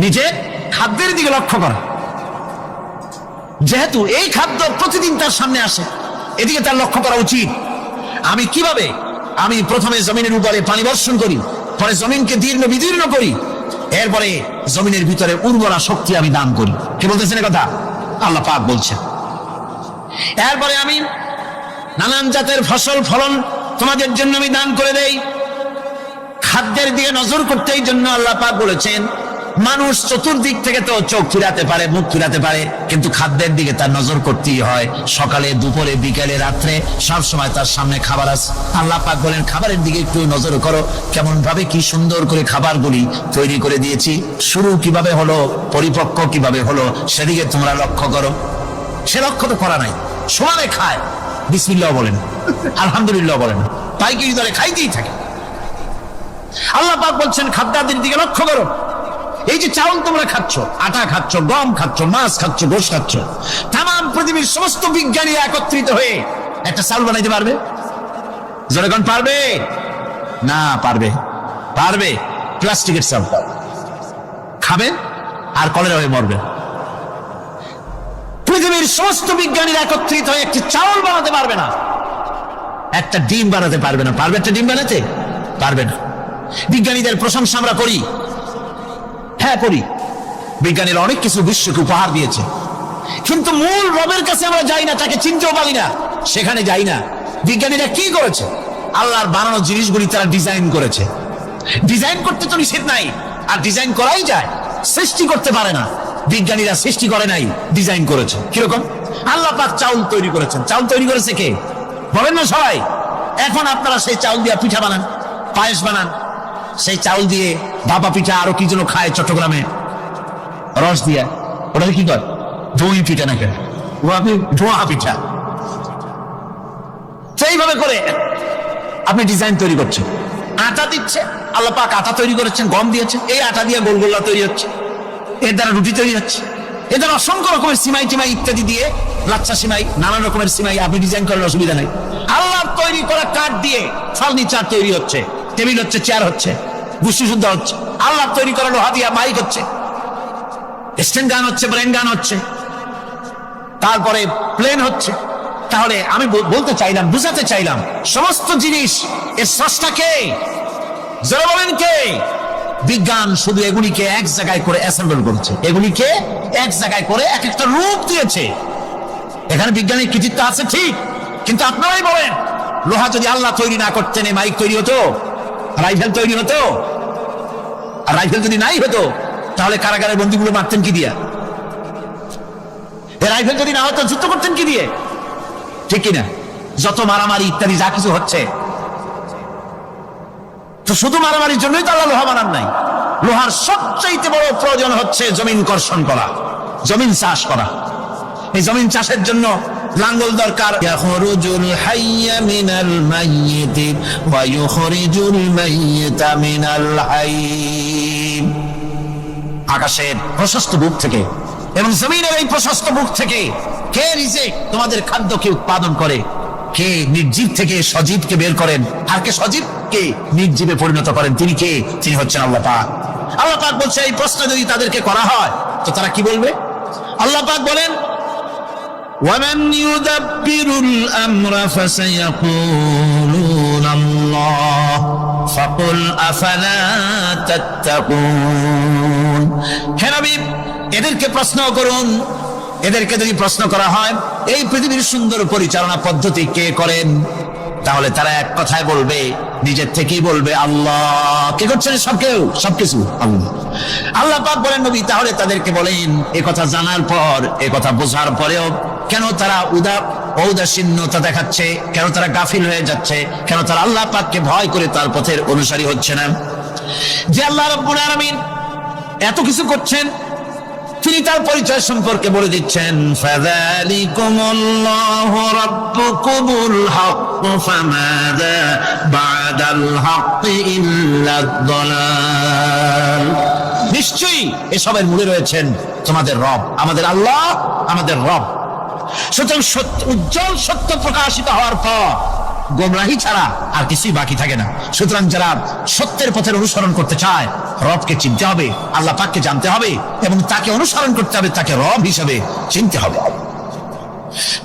নিজের খাদ্যের দিকে লক্ষ্য করা। যেহেতু এই খাদ্য প্রতিদিন তার সামনে আসে, এদিকে তার লক্ষ্য করা উচিত। আমি প্রথমে জমিনের উপরে পানি বর্ষণ করি, পরে জমিনকে দীর্ণ বিদীর্ণ করি, এরপরে জমিনের ভিতরে উর্বরা শক্তি আমি দান করি। কি বলতেছেন কথা? আল্লাহ পাক বলছেন। এরপরে আমি নানান জাতের ফসল ফলন তোমাদের জন্য আমি দান করে দেই। খাদ্যের দিকে নজর করতে এই জন্য আল্লাহ পাক বলেছেন, মানুষ চতুর্দিক থেকে তো চোখ ফিরাতে পারে, মুখ ফিরাতে পারে, কিন্তু খাদ্যের দিকে তার নজর করতেই হয়। সকালে, দুপুরে, বিকেলে, রাত্রে সব সময় তার সামনে খাবার আছে। আল্লাহ পাক বলেন, খাবারের দিকে একটু নজর করো, কেমন ভাবে কি সুন্দর করে খাবারগুলি তৈরি করে দিয়েছি, শুরু কিভাবে হলো, পরিপক্ক কিভাবে হলো, সেদিকে তোমরা লক্ষ্য করো। সে লক্ষ্য তো করা নাই, সমানে খায়, বিসমিল্লাহ বলেন, আলহামদুলিল্লাহ বলেন, তাই কি দলে খাইতেই থাকে। আল্লাহ পাক বলছেন খাদ্যাদির দিকে লক্ষ্য করো। এই যে চাউল তোমরা খাচ্ছ, আটা খাচ্ছ, গম খাচ্ছ, মাছ খাচ্ছ, গোশ খাচ্ছ, তাম পৃথিবীর সমস্ত বিজ্ঞানী একত্রিত হয়ে একটা চাউল বানাইতে পারবে? জনগণ পারবে না? পারবে? পারবে? প্লাস্টিকের চাউল খাবেন আর কলেরা হয়ে মরবে। পৃথিবীর সমস্ত বিজ্ঞানীরা একত্রিত হয়ে একটি চাউল বানাতে পারবে না, একটা ডিম বানাতে পারবে না। পারবে একটা ডিম বানাতে? পারবে না। বিজ্ঞানীদের প্রশংসা আমরা করি, হ্যাঁ করি, বিজ্ঞানীরা অনেক কিছু বিশ্বকে উপহার দিয়েছে, কিন্তু মূল রবের কাছে আমরা যাই না, তাকে চিনতেও পারি না, সেখানে যাই না। বিজ্ঞানীরা কি করেছে? আল্লাহর বানানো জিনিসগুলি তারা ডিজাইন করেছে। ডিজাইন করতে তো নিষেধ নাই, আর ডিজাইন করাই যায়, সৃষ্টি করতে পারে না। বিজ্ঞানীরা সৃষ্টি করে নাই, ডিজাইন করেছে। কিরকম? আল্লাহ পাক চাউল তৈরি করেছেন। চাউল তৈরি করেছে কে? বলেন না সবাই। এখন আপনারা সেই চাউল দিয়ে পিঠা বানান, পায়েস বানান, সেই চাউল দিয়ে ভাপা পিঠা, আরো কি যেন খায় চট্টগ্রামে রস দিয়া, ওটা কি কয়? দই পিঠা নাকি ধোঁয়া পিঠা। সেইভাবে করে আপনি ডিজাইন তৈরি করছেন। আটা দিচ্ছে, আল্লাহ পাক আটা তৈরি করেছেন, গম দিয়েছে, এই আটা দিয়ে গোলগোল্লা তৈরি হচ্ছে, এর দ্বারা রুটি তৈরি হচ্ছে, এর দ্বারা অসংখ্য রকমের সিমাই টিমাই ইত্যাদি দিয়ে, লাচ্ছা সিমাই, নানান রকমের সিমাই আপনি ডিজাইন করার অসুবিধা নাই। আল্লাহ তৈরি করা কাঠ দিয়ে ফার্নিচার তৈরি হচ্ছে, টেবিল হচ্ছে, চেয়ার হচ্ছে, বুসি শুদ্ধ হচ্ছে। আল্লাহ তৈরি করা লোহা দিয়া মাইক হচ্ছে, স্ট্যান্ড গান হচ্ছে, ব্রেন গান হচ্ছে, তারপরে প্লেন হচ্ছে। তাহলে আমি বলতে চাইলাম, বুঝাতে চাইলাম, সমস্ত জিনিস এর স্রষ্টা কে? যারা বলেন কে? বিজ্ঞান শুধু এগুলিকে এক জায়গায় করে অ্যাসেম্বল করেছে, এগুলিকে এক জায়গায় করে এক একটা রূপ দিয়েছে। এখানে বিজ্ঞানের কৃতিত্ব আছে ঠিক, কিন্তু আপনারাই বলেন, লোহা যদি আল্লাহ তৈরি না করতেন, এই মাইক তৈরি হতো, রাইফেল তৈরি হতো? আর রাইফেল যদি নাই হতো, তাহলে কারাগারের বন্দীগুলো মারতেন কি দিয়া? রাইফেল যদি না হতো, যুদ্ধ করতেন কি দিয়ে? ঠিক কিনা? যত মারামারি ইত্যাদি যা কিছু হচ্ছে, তো শুধু মারামারির জন্যই তো আল্লাহ লোহা বানান নাই। লোহার সবচাইতে বড় প্রয়োজন হচ্ছে জমিন কর্ষণ করা, জমিন চাষ করা। এই জমিন চাষের জন্য লাঙ্গল দরকার। ইয়াখরুজুল হাইয়া মিনাল মাইয়িতি ওয়া ইউখরিজুল মাইয়িতা মিনাল হাইয়্যি। আকাশের প্রশস্ত বুক থেকে এবং জমিনের এই প্রশস্ত বুক থেকে কে রিজিক, তোমাদের খাদ্যকে উৎপাদন করে? কে নির্জীব থেকে সজীবকে বের করেন? আর কে সজীবকে নির্জীবে পরিণত করেন? তিনি কে? তিনি হচ্ছেন আল্লাহ পাক। আল্লাহ পাক বলছে, এই প্রশ্ন যদি তাদেরকে করা হয় তো তারা কি বলবে? আল্লাহ পাক বলেন, وَمَنْ يُدَبِّرُ الْأَمْرَ فَسَيَقُولُونَ اللَّهُ فَقُلْ أَفَلَا تَتَّقُونَ। হে নবী, এদেরকে প্রশ্ন করুন। এদেরকে যদি প্রশ্ন করা হয় এই পৃথিবীর সুন্দর পরিচালনা পদ্ধতি কে করেন, তাহলে তারা এক কথায় বলবে, নিজের থেকেই বলবে, আল্লাহ। কে করছেন? সবকিছু আল্লাহ। আল্লাহ পাক বলেন, নবী তাহলে তাদেরকে বলেন, এ কথা জানার পর, এ কথা বোঝার পরেও কেন তারা ঔদাসীন্যতা দেখাচ্ছে? কেন তারা গাফিল হয়ে যাচ্ছে? কেন তারা আল্লাহ পাককে ভয় করে তার পথের অনুসারী হচ্ছে না? যে আল্লাহ রাব্বুল আলামিন এত কিছু করছেন, তিনি তার পরিচয় সম্পর্কে বলে দিচ্ছেন, ফাযালিকুমুল্লাহু রাব্বুকুমুল হক ফামাযা বা'দাল হক ইল্লাদ দালাল। নিশ্চয়ই এসবের মূলে রয়েছেন তোমাদের রব, আমাদের আল্লাহ, আমাদের রব। সুতরাং উজ্জ্বল সত্য প্রকাশিত হওয়ার পর গোমরাহি ছাড়া আর কিছুই বাকি থাকে না। সুতরাং যারা সত্যের পথের অনুসরণ করতে চায়, রবকে চিনতে হবে, আল্লাহ পাককে জানতে হবে এবং তাকে অনুসরণ করতে হবে, তাকে রব হিসেবে চিনতে হবে।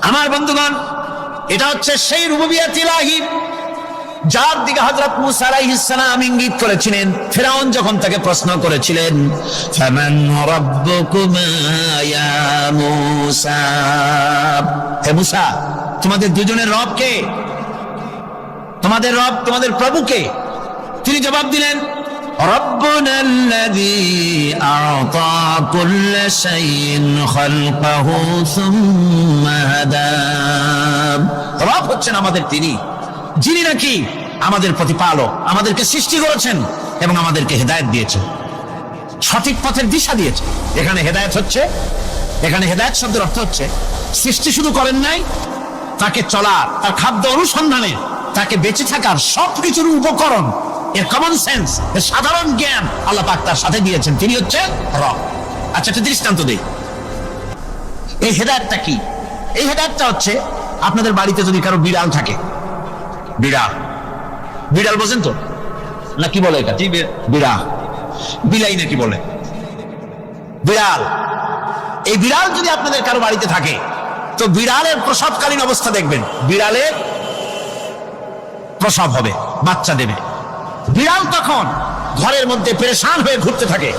আমার বন্ধুগণ, এটা হচ্ছে সেই রুবুবিয়্যাত ইলাহি যার দিকে হযরত মূসা আলাইহিস সালাম ইঙ্গিত করেছিলেন ফিরআউন যখন তাকে প্রশ্ন করেছিলেন, ফামান রাব্বুকুমা ইয়া মূসা। হে মূসা, তোমাদের দুজনের রব কে? তোমাদের রব, তোমাদের প্রভু কে? তিনি জবাব দিলেন, রব্বুনাল্লাযী আ'তা কুল্লা শাইইন খালকাহু সুম্মা হাদা। রব হচ্ছেন আমাদের তিনি, যিনি নাকি আমাদের প্রতিপালক, আমাদেরকে সৃষ্টি করেছেন এবং আমাদেরকে হেদায়েত দিয়েছেন, সঠিক পথের দিশা দিয়েছেন। এখানে হেদায়েত হচ্ছে এখানে হেদায়েত শব্দের অর্থ হচ্ছে সৃষ্টি শুধু করেন নাই, তাকে চলার, তার খাদ্য অনুসন্ধানে, তাকে বেঁচে থাকার সবকিছুর উপকরণ, এর কমন সেন্স, এর সাধারণ জ্ঞান আল্লাহ পাক তার সাথে দিয়েছেন। তিনি হচ্ছেন রব। আচ্ছা, একটা দৃষ্টান্ত দেই। এই হেদায়েতটা কি? এই হেদায়েতটা হচ্ছে, আপনাদের বাড়িতে যদি কারো বিড়াল থাকে, বিড়াল, বিড়াল বোঝেন তো না? কি বলে এটা? বিড়াল, বিলাই নাকি বলে? বিড়াল। এই বিড়াল যদি আপনাদের কারো বাড়িতে থাকে, তো বিড়ালের প্রসবকালীন অবস্থা দেখবেন, বিড়ালের প্রসব হবে, বাচ্চা দেবে। বিড়াল তখন ঘরের মধ্যে পেরেশান হয়ে ঘুরতে থাকে,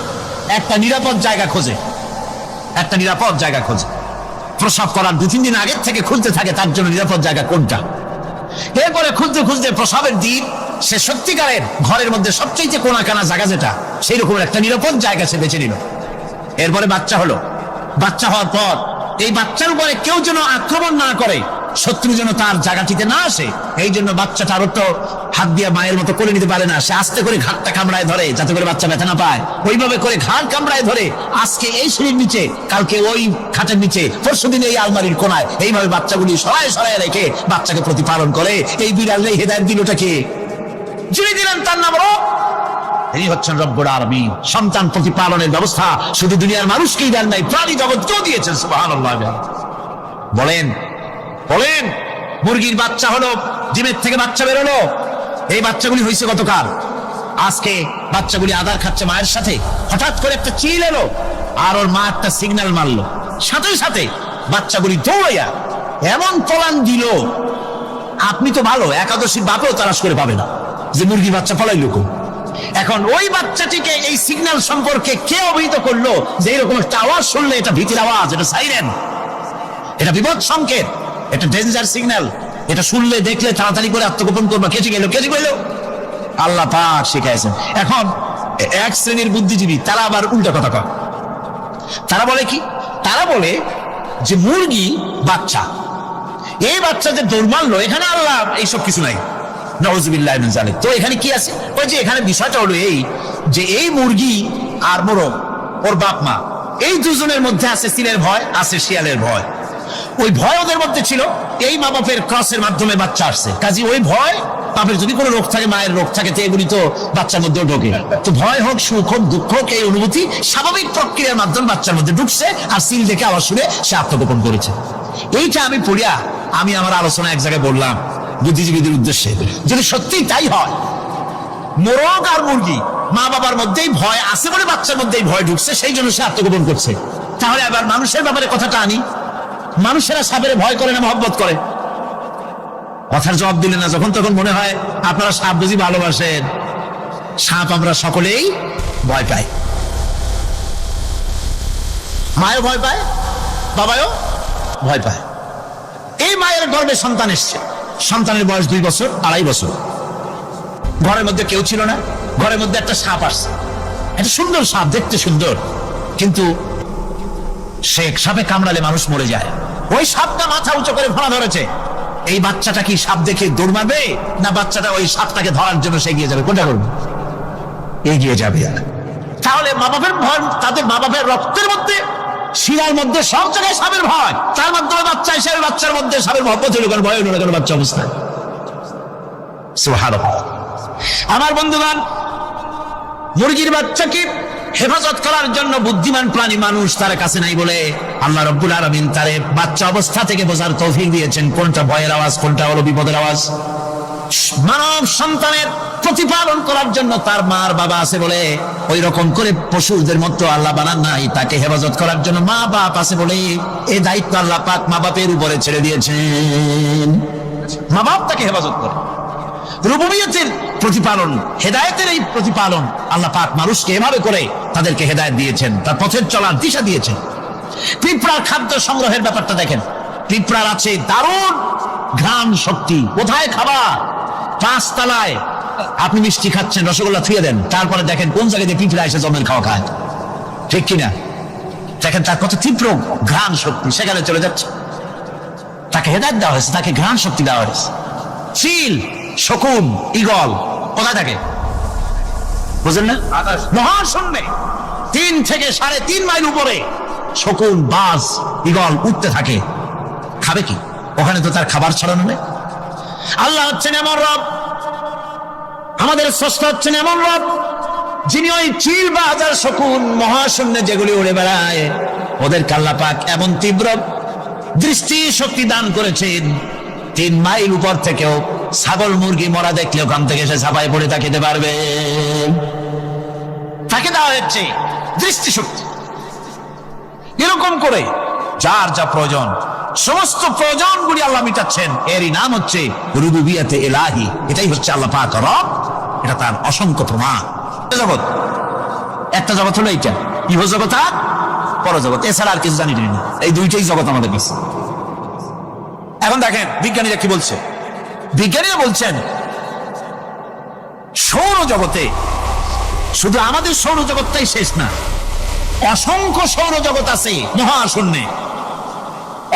একটা নিরাপদ জায়গা খোঁজে, একটা নিরাপদ জায়গা খোঁজে। প্রসব করার 2-3 দিন আগের থেকে খুঁজতে থাকে তার জন্য নিরাপদ জায়গা কোনটা। এরপরে খুঁজতে খুঁজতে প্রসবের দিন সে সত্যিকারের ঘরের মধ্যে সবচেয়ে কোনা কানা জায়গা যেটা, সেই রকম একটা নিরাপদ জায়গা সে বেছে নিল। এরপরে বাচ্চা হলো। বাচ্চা হওয়ার পর এই বাচ্চার উপরে কেউ যেন আক্রমণ না করে, শত্রু যেন তার জায়গাটিতে না আসে, এই জন্য বাচ্চাটা আরো তো হাত দিয়ে মায়ের মতো করে নিতে পারে না, সে আস্তে করে ঘাটটা কামড়ায় ধরে যাতে করে বাচ্চা ব্যথা না পায়। ওইভাবে করে ঘাট কামড়ায় ধরে, আজকে এই সিঁড়ির নিচে, কালকে ওই খাটের নিচে, পরশুদিন এই আলমারির কোনায়, এইভাবে বাচ্চাগুলি সরায় সরায় রেখে বাচ্চাকে প্রতিপালন করে। এই বিড়াল হেদায়েত দিলটা কে? যিনি দিলেন তার নাম রব। তিনি হচ্ছেন রব্বুল আলামিন। সন্তান প্রতিপালনের ব্যবস্থা শুধু দুনিয়ার মানুষকেই দেন নাই, প্রাণী জগৎকেও দিয়েছেন। সুবহানাল্লাহ। বলেন বলেন, মুরগির বাচ্চা হলো, ডিমের থেকে বাচ্চা বেরোলো, এই বাচ্চাগুলি হয়েছে গতকাল। আজকে বাচ্চাগুলি আদার খাচ্ছে মায়ের সাথে, হঠাৎ করে একটা চিল এলো, আর ওর মা একটা সিগন্যাল মারলো, সাথে সাথে বাচ্চাগুলি দৌড়াইয়া এমন পলান দিল, আপনি তো ভালো, একাদশীর বাপেও তালাশ করে পাবে না যে মুরগির বাচ্চা পলাইলো। এখন ওই বাচ্চাটিকে এই সিগন্যাল সম্পর্কে কে অবহিত করলো যে এরকম একটা আওয়াজ শুনলে এটা ভীতির আওয়াজ, এটা সাইরেন, এটা বিপদ সংকেত, এটা ডেঞ্জার সিগন্যাল, এটা শুনলে দেখলে তাড়াতাড়ি করে আত্মগোপন করবা। কে শিখাইলো? কে শিখাইলো? আল্লাহ পাক শিখাইছেন। এখন এক শ্রেণীর বুদ্ধিজীবী তারা আবার উল্টা কথা কয়। তারা বলে কি? তারা বলে যে মুরগি বাচ্চা, এই বাচ্চা যে দৌড় মারলো, এখানে আল্লাহ এইসব কিছু নাই, নাউযুবিল্লাহ মিন যালিক। তো এখানে কি আছে? ওই যে এখানে বিষয়টা হলো এই যে এই মুরগি আর মোরগ, ওর বাপ মা, এই দুজনের মধ্যে আছে চিলের ভয়, আছে শিয়ালের ভয়। ওই ভয় ওদের মধ্যে ছিল, এই মা বাপের ক্রসের মাধ্যমে বাচ্চা আসছে, কাজে ওই ভয়, বাপের যদি কোনো রোগ থাকে, মায়ের রোগ থাকে, তো এগুলি তো বাচ্চার মধ্যেও ঢোকে। তো ভয় হোক, সুখ হোক, দুঃখ হোক, এই অনুভূতি স্বাভাবিক প্রক্রিয়ার মাধ্যমে বাচ্চার মধ্যে ঢুকছে, আর সিল দেখে আওয়াজ শুনে সে আত্মগোপন করেছে। এইটা আমি পড়িয়া আমি আমার আলোচনা এক জায়গায় বললাম বুদ্ধিজীবীদের উদ্দেশ্যে, যদি সত্যি তাই হয়, মোরগ আর মুরগি মা বাবার মধ্যেই ভয় আছে বলে বাচ্চার মধ্যেই ভয় ঢুকছে, সেই জন্য সে আত্মগোপন করছে। তাহলে আবার মানুষের ব্যাপারে কথাটা আনি, মানুষেরা সাপের ভয় করে না মহব্বত করে? কথার জবাব দিলে না, যখন তখন মনে হয় আপনারা সাপ বুঝি ভালোবাসেন। সাপ আমরা সকলেই ভয় পাই, মায়ের ভয় পায়, বাবাও ভয় পায়। এই মায়ের গর্ভে সন্তান এসছে, সন্তানের বয়স 2 বছর, 2.5 বছর, ঘরের মধ্যে কেউ ছিল না, ঘরের মধ্যে একটা সাপ আসছে, একটা সুন্দর সাপ, দেখতে সুন্দর, কিন্তু সে সাপে কামড়ালে মানুষ মরে যায়। ওই সাপটা মাথা উঁচু করে ফোনা ধরেছে, এই বাচ্চাটা কি সাপ দেখে দৌড় মারবে, না বাচ্চাটা ওই সাপটাকে ধরার জন্য সে এগিয়ে যাবে? কোনটা করবে? এগিয়ে যাবে। তাহলে মা বাপের ভয়, তাদের মা বাপের রক্তের মধ্যে, শিরার মধ্যে, সব জায়গায় সাপের ভয়, তার মাধ্যমে বাচ্চা হিসেবে বাচ্চার মধ্যে সাপের মহব্বত হলো, কারণ ভয় হলো না কেন বাচ্চা অবস্থায়। সুবহানাল্লাহ। আমার বন্ধুগণ, মুরগির বাচ্চাকে হেফাজত করার জন্য বুদ্ধিমান প্রাণী মানুষ তার কাছে নাই বলে আল্লাহ রাব্বুল আলামিন তারে বাচ্চা অবস্থা থেকে বোঝার তৌফিক দিয়েছেন কোনটা ভয়ের আওয়াজ, কোনটা হলো বিপদের আওয়াজ। মানব সন্তানের প্রতিপালন করার জন্য তার মার বাবা আছে বলে ওই রকম করে পশুদের মতো আল্লাহ বানান নাই, তাকে হেফাজত করার জন্য মা বাপ আছে বলে এই দায়িত্ব আল্লাহ পাক মা বাপের উপরে ছেড়ে দিয়েছেন। মা বাপ তাকে হেফাজত করে। রুবুবিয়তের প্রতিপালন, হেদায়েতের এই প্রতিপালন আল্লাহ পাক মানুষকে এভাবে করে তাদেরকে হেদায়েত দিয়েছেন, তার পথের চলার দিশা দিয়েছেন। পিঁপড়ার খাদ্য সংগ্রহের ব্যাপারটা দেখেন, পিঁপড়ার আছে দারুণ ঘ্রাণ শক্তি। কোথায় খাবার? 5 তলায়। আপনি মিষ্টি খাচ্ছেন, রসগোল্লা থুয়ে দেন, তারপরে দেখেন কোন জায়গায় দিয়ে পিঁপড়া এসে জমের খাওয়া খায়, ঠিক কিনা? দেখেন তার কত তীব্র ঘ্রাণ শক্তি, সেখানে চলে যাচ্ছে। তাকে হেদায়েত দেওয়া হয়েছে, তাকে ঘ্রাণ শক্তি দেওয়া হয়েছে। চিল, শকুন, ঈগল কোথায় থাকে বুঝেন না? মহাশূন্যে 3 থেকে 3.5 মাইল উপরে শকুন, বাজ, ঈগল উঠতে থাকে, খাবে কি? ওখানে তো তার খাবার ছড়ানো নেই। আল্লাহ হচ্ছেন এমন রব, আমাদের স্রষ্টা হচ্ছেন এমন রব, যিনি ওই চিল বা হাজার শকুন মহাশূন্যে যেগুলি উড়ে বেড়ায়, ওদেরকে আল্লাহ পাক এমন তীব্র দৃষ্টি শক্তি দান করেছেন, 3 মাইল উপর থেকেও ছাগল মুরগি মরা দেখলে ওখান থেকে সে ঝাঁপায় পড়ে তাকাতে পারবে। তাকে দেওয়া হচ্ছে দৃষ্টিশক্তি। এরকম করে যার যা প্রয়োজন, সমস্ত প্রয়োজনগুলি আল্লাহ মিটাচ্ছেন। এরই নাম হচ্ছে রুবুবিয়াতে ইলাহি। এটাই হচ্ছে আল্লাহ পাক রব। এটা তার অসংখ্য প্রমাণ। জগৎ, একটা জগৎ হলো এইটা, ইহ জগৎ আর পরজগৎ, এছাড়া আর কিছু জানি না। এই দুইটাই জগৎ আমাদের কাছে। এখন দেখেন বিজ্ঞানীরা কি বলছে। বিজ্ঞানীরা বলছেন সৌরজগতে শুধু আমাদের সৌরজগৎটাই শেষ না, অসংখ্য সৌরজগৎ আছে মহাশূন্যে,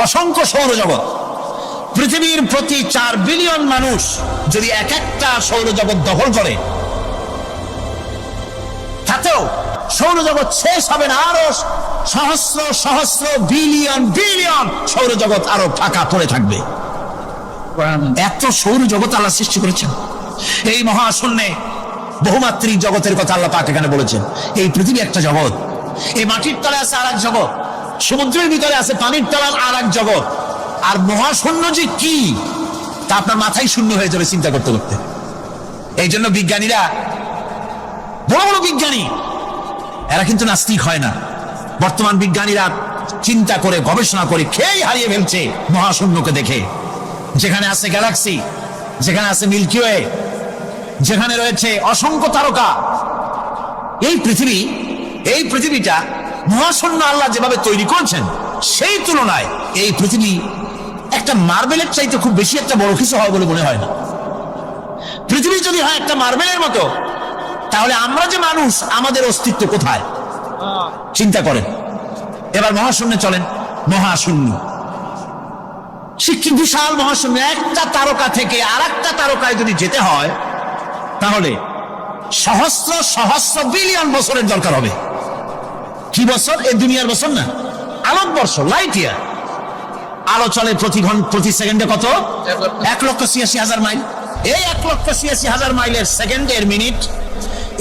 অসংখ্য সৌরজগৎ। পৃথিবীর প্রতি 4 বিলিয়ন মানুষ যদি এক একটা সৌরজগৎ দখল করে, তাতেও সৌরজগৎ শেষ হবে না। আরো সহস্র সহস্র বিলিয়ন বিলিয়ন সৌরজগৎ আরো ফাঁকা পড়ে থাকবে। এত সৌরজগৎ আল্লাহ সৃষ্টি করেছেন। এই মহাশূন্যে বহুমাত্রিক জগতের কথা আল্লাহ পাক এখানে বলেছেন। এই পৃথিবী একটা জগৎ, এই মাটির তলে আছে আর এক জগৎ, সমুদ্রের ভিতরে আছে পানির তলার আর এক জগৎ। আর মহাশূন্য যে কি তা আপনার মাথায় শূন্য হয়ে যাবে চিন্তা করতে করতে। এই জন্য বিজ্ঞানীরা, বড় বড় বিজ্ঞানী, এরা কিন্তু নাস্তিক হয় না। বর্তমান বিজ্ঞানীরা চিন্তা করে গবেষণা করে খেয়ে হারিয়ে ফেলছে মহাশূন্যকে দেখে। যেখানে আছে গ্যালাক্সি, যেখানে আছে মিল্কি ওয়ে, যেখানে রয়েছে অসংখ্য তারকা, এই পৃথিবীটা মহাশূন্য আল্লাহ যেভাবে তৈরি করেছেন, সেই তুলনায় এই পৃথিবী একটা মার্বেলের চাইতে খুব বেশি একটা বড় কিছু হয় বলে মনে হয় না। পৃথিবী যদি হয় একটা মার্বেলের মতো, তাহলে আমরা যে মানুষ, আমাদের অস্তিত্ব কোথায় চিন্তা করেন। এবার মহাশূন্যে চলেন। মহাশূন্য শিক্ষিত বিশাল মহাশূন্য, একটা তারকা থেকে আর একটা তারকায় যদি যেতে হয়, তাহলে সহস্র সহস্র বিলিয়ন বছরের দরকার হবে। কি বছর? এই দুনিয়ার বছর না, আলোকবর্ষ, লাইট ইয়ার। আলো চলে প্রতি সেকেন্ডে কত? 1,86,000 মাইল। এই 1,86,000 মাইলের সেকেন্ড, এর মিনিট,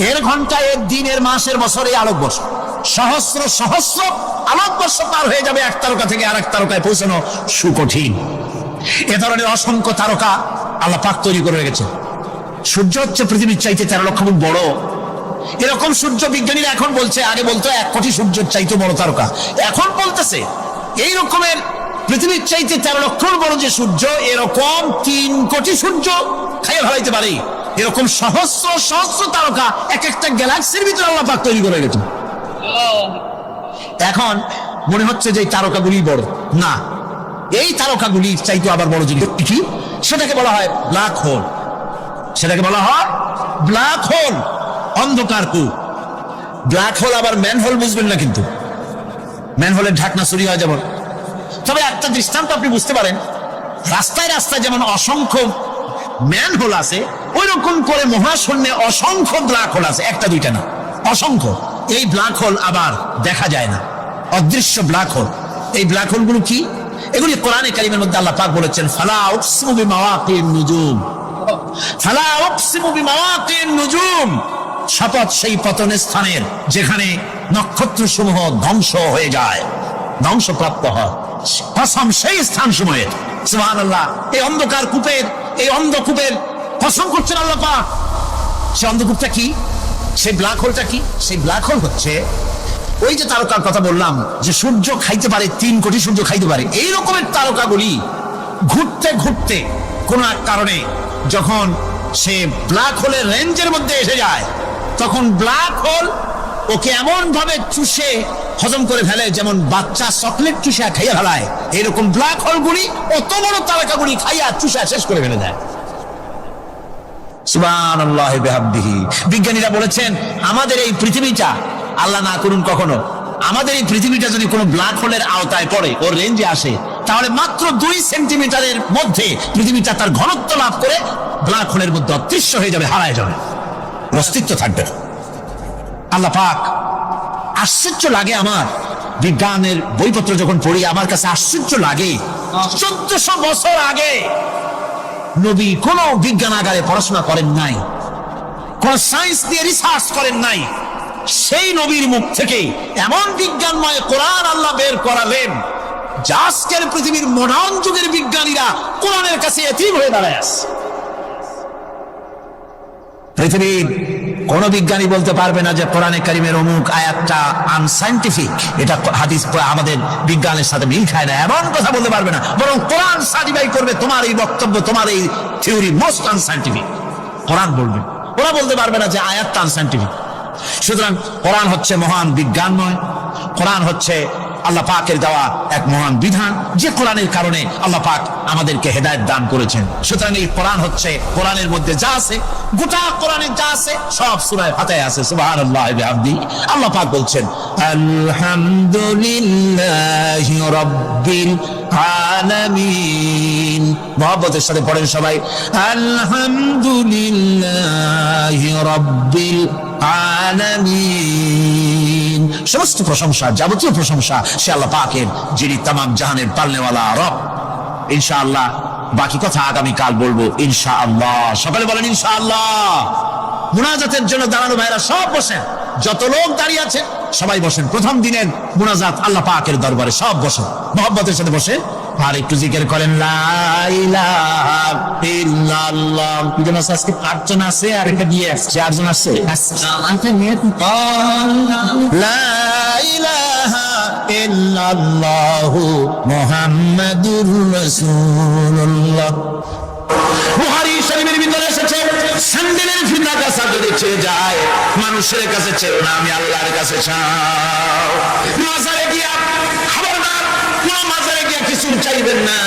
এর ঘন্টা, এর দিন, এর মাস, এর বছর, এই আলোকবর্ষ। সহস্র সহস্র আলোকবর্ষ পার হয়ে যাবে এক তারকা থেকে আরেক তারকায় পৌঁছানো সুকঠিন। এ ধরনের অসংখ্য তারকা আল্লাহ পাক তৈরি করে রেখেছে। সূর্য হচ্ছে পৃথিবীর চাইতে 13 লক্ষ গুণ বড়। এরকম সূর্য বিজ্ঞানীরা এখন বলছে, আগে বলতো 1 কোটি সূর্যের চাইতে বড় তারকা, এখন বলতেছে এই রকমের পৃথিবীর চাইতে 13 লক্ষ বড় যে সূর্য, এরকম 3 কোটি সূর্য খাইয়ে ফেলাইতে পারে। এরকম সহস্র সহস্র তারকা এক একটা গ্যালাক্সির ভিতরে আল্লাহ পাক তৈরি করে গেছে। এখন মনে হচ্ছে যে এই তারকাগুলি বড় না, এই তারকাগুলির চাইতে আবার বড় জিনিস কি, সেটাকে বলা হয় ব্ল্যাক হোল। সেটাকে বলা হয় ব্ল্যাক হোল, অন্ধকার কূপ। ব্ল্যাক হোল আবার ম্যান হোল বুঝবেন না, কিন্তু ম্যান হোলের ঢাকনা চুরি হয় যেমন। তবে একটা দৃষ্টান্ত আপনি বুঝতে পারেন, রাস্তায় রাস্তায় যেমন অসংখ্য ম্যান হোল আছে, ওই রকম করে মহাশূন্যে অসংখ্য ব্ল্যাক হোল আছে, একটা দুইটা না, অসংখ্য। এই ব্ল্যাক হোল আবার দেখা যায় না, অদৃশ্য ব্ল্যাক হোল। এই ব্ল্যাক হোল গুলো কি? এগুলি কোরআনে কারিমের মধ্যে আল্লাহ পাক বলেছেন, ফালা উকসিমু বিমাওয়াকিন নুজুম, ফালা উকসিমু বিমাওয়াকিন নুজুম, শপথ সেই পতনের স্থানের যেখানে নক্ষত্র সমূহ ধ্বংস হয়ে যায়, ধ্বংসপ্রাপ্ত হয়, কসম সেই স্থান সমূহের। সুবহানাল্লাহ। এই অন্ধকার কূপের, এই অন্ধকূপের কসম করছেন আল্লাহ পাক। সে অন্ধকূপটা কি? সেই ব্ল্যাক হোলটা কি? সেই ব্ল্যাক হোল হচ্ছে ওই যে তারকার কথা বললাম, যে সূর্য খাইতে পারে, 3 কোটি সূর্য খাইতে পারে, এই রকমের তারকাগুলি ঘুরতে ঘুরতে কোন এক কারণে যখন সে ব্ল্যাক হোলের রেঞ্জের মধ্যে এসে যায়, তখন ব্ল্যাক হোল ওকে এমন ভাবে চুষে হজম করে ফেলে যেমন বাচ্চা চকলেট চুষা খাইয়া ফেলায়। এরকম ব্ল্যাক হোলগুলি অত বড় তারকাগুলি খাইয়া চুষা শেষ করে ফেলে দেয়। সুবহানাল্লাহি বিহামদিহি। বিজ্ঞানীরা বলেছেন, আমাদের এই পৃথিবীটা, আল্লাহ না করুন কখনো, আমাদের এই পৃথিবীটা যদি কোনো ব্ল্যাক হোলের আওতায় পড়ে, ওর রেঞ্জে আসে, তাহলে মাত্র 2 সেন্টিমিটারের মধ্যে পৃথিবীটা তার ঘনত্ব লাভ করে ব্ল্যাক হোলের মধ্যে অদৃশ্য হয়ে যাবে, হারায় যাবে, অস্তিত্ব থাকবে না। আল্লাহ পাক, আশ্চর্য লাগে আমার বিজ্ঞানের বইপত্র যখন পড়ি আমার কাছে আশ্চর্য লাগে। 1400 বছর আগে নবী কোন বিজ্ঞানাগারে পড়াশোনা করেন নাই, কোন সায়েন্স দিয়ে রিসার্চ করেন নাই। সেই নবীর মুখ থেকে এমন বিজ্ঞানময় কোরআন আল্লাহ বের করালেন, যা আজকের পৃথিবীর মডার্ন যুগের বিজ্ঞানীরা কোরআনের কাছে এতিম হয়ে দাঁড়ায় আছে। পৃথিবীর কোন বিজ্ঞানী বলতে পারবে না যে কোরআনে কারিমের অমুক আয়াতটা আনসাইন্টিফিক, এটা হাদিস আমাদের বিজ্ঞানের সাথে মিল খায় না, এমন কথা বলতে পারবে না। বরং কোরআন সার্টিফাই করবে তোমার এই বক্তব্য, তোমার এই থিওরি মোস্ট আনসাইন্টিফিক। কোরআন বলবে, ওরা বলতে পারবে না যে আয়াতটা আনসাইন্টিফিক। সুতরাং কোরআন হচ্ছে মহান বিজ্ঞানময়, কোরআন হচ্ছে আল্লাহ পাকের দেওয়া এক মহান বিধান, যে কোরআনের কারণে আল্লাহ পাক আমাদেরকে হেদায়েত দান করেছেন। সুতরাং এই কোরআন হচ্ছে, কোরআনের মধ্যে যা আছে, গোটা কোরআনে যা আছে সব সূরা ফাতিহায় আছে। সুবহানাল্লাহি বিহামদি। আল্লাহ পাক বলছেন আলহামদুলিল্লাহি রাব্বিল আলামিন। মহব্বতের সাথে পড়েন সবাই, আলহামদুলিল্লাহি রাব্বিল আলামিন। সমস্ত প্রশংসা, যাবতীয় প্রশংসা সে আল্লাহ পাকের, যিনি তামাম জাহানের পালনেওয়ালা রব। ইনশাআল্লাহ বাকি কথা আগামী কাল বলবো ইনশাআল্লাহ। সকালে বলেন ইনশাআল্লাহ। মুনাজাতের জন্য দাঁড়ানো ভাইরা সব বসেন, যত লোক দাঁড়িয়ে আছে সবাই বসেন। প্রথম দিনের মুনাজাত আল্লাহ পাকের দরবারে, সব বসেন মহব্বতের সাথে বসে আর একটু জিকির করেন লা ইলাহা ইল্লাল্লাহ। দুজন আছে আজকে, 8 জন আছে আর একটা দিয়ে আসছে, 4 জন আছে। লা ইলাহা ইল্লাল্লাহ মুহাম্মাদুর রাসূলুল্লাহ। বুখারী শরীফের ভিতরে এসেছে, স্যান্ডেলের ফিতা কাছে যদি ছেড়ে যায়, মানুষের কাছে চেও না, আমি আল্লাহর কাছে চাও। মাজারে গিয়া খবরদার কোন মাজারে গিয়া কিছু চাইবেন না,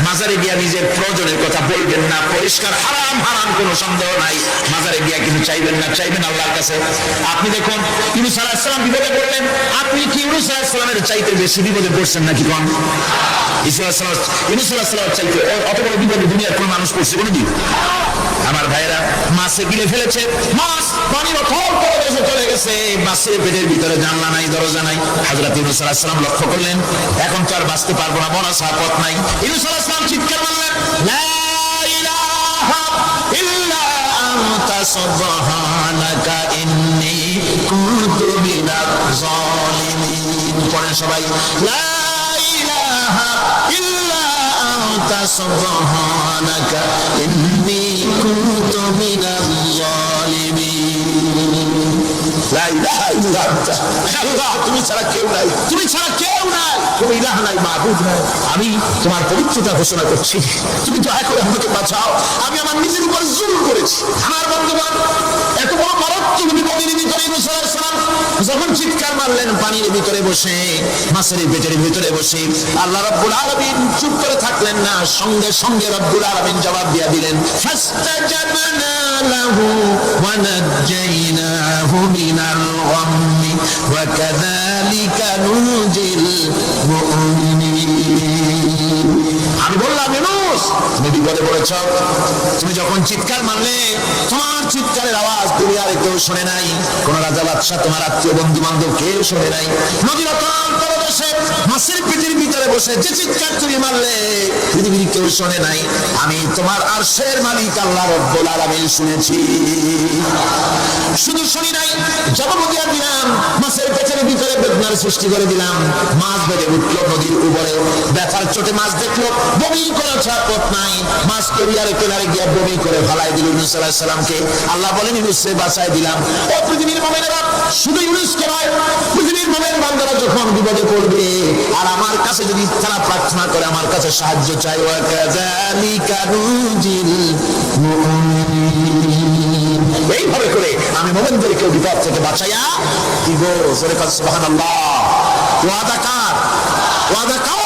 মাজারে গিয়া নিজের প্রয়োজনের কথা বলবেন না, পরিষ্কার হারাম হারাম কোনো সন্দেহ নাই। মাজারে গিয়া কিছু চাইবেন না, চাইবেন আল্লাহর কাছে। আপনি দেখুন ইউনূস আলাইহিস সালাম বিপদে পড়লেন, আপনি কি ইউনূস আলাইহিস সালামের চাইতে বেশি বিপদে পড়ছেন নাকি কম? ইউনূস আলাইহিস সালামের চাইতে অত বড় বিপদে দুনিয়ার কোন মানুষ পড়ছে কোনদিন? আমার ভাইরা মাছে গিলে ফেলেছে, মাছ পানির অথল করে চলে গেছে, মাছের পেটের ভিতরে জানলা নাই, দরজা নাই। হযরত ইউনূস আলাইহিস সালাম লক্ষ্য করলেন এখন তো আর বাঁচতে পারবো না, মরা ছাড়া পথ নাই। ইউনূস আলাইহিস সালাম চিৎকার মারলেন, লা ইলাহা ইল্লা আনতা সুবহানাকা ইন্নী কুনতু মিনাজ জালিমিন। পড়েন সবাই, লা ইলাহা ইল্লা আনতা সুবহানাকা ইন্নী কুনতু মিনাজ জালিমিন। লা ইলাহা ইল্লা আনতা, আল্লাহ তুমি ছাড়া কেউ নাই, তুমি ছাড়া কেউ নাই, তুমি ইলাহ নাই, মাবুদ নাই। আমি তোমার পবিত্রতা ঘোষণা করছি, তুমি দয়া করে আমাকে বাঁচাও, আমি আমার নিজের উপর জুলুম করেছি। আমার বন্ধুগণ, এত বড় মারাত্মক বিপদের ভিতরে ইউনূস আলাইহিস সালাম যখন চিৎকার মারলেন পানির ভিতরে বসে, মাছের পেটের ভিতরে বসে, আল্লাহ রাব্বুল আলামিন চুপ করে থাকলেন না, সঙ্গে সঙ্গে রাব্বুল আলামিন জবাব দিয়ে দিলেন, ফাস্তাজাবনা লাহু ওয়া নাজ্জাইনাহু মিনাল গাম্মি ওয়া কাযালিকা নুনজিল মুমিনিন। আমি বললাম ইউনূস তুমি বিপদে পড়েছ, তুমি যখন চিৎকার মারলে তোমার চিৎকারের আওয়াজ দুনিয়ার কেউ শোনে নাই, কোন রাজা বাদশা, তোমার আত্মীয় বন্ধু বান্ধব কেউ শোনে নাই। নদীর অতল তলদেশে মাছের পেটের ভিতরে বসে যে চিৎকার তুমি মারলে পৃথিবীর কেউ শোনে নাই, আমি তোমার আরশের মালিক আল্লাহ রাব্বুল আলামিন শুনেছি। শুধু শুনি নাই, জবাব দিয়ে দিলাম, মাছের পেটের ভিতরে বেদনার সৃষ্টি করে দিলাম। মাছ বেড়ে উঠল নদীর উপরে, ব্যথার চোটে মাছ দেখলো বমি করা ছাড়া পথ নাই, মাছ কেরিয়ারে কিনারে গিয়ে বমি করে ফালাই দিল ইউনূস আলাইহিস সালামকে। আল্লাহ বলেন ইউনূসকে বাঁচায় দিলাম। ও পৃথিবীর মুমিনেরা, শুধু ইউনূসকে নয়, পৃথিবীর মুমিন বান্দারা যখন বিপদে পড়বে আর আমার কাছে যদি তারা প্রার্থনা করে, আমার কাছে সাহায্য চাই, ওয়া কাযালিকা নুনজিল মুমিনিন, এইভাবে করে আমি মুমিনদেরকে বিপদ থেকে বাঁচাইয়া দিব। জোরে কাজ সুবহানাল্লাহ। ওয়াদা কার? ওয়াদা কার?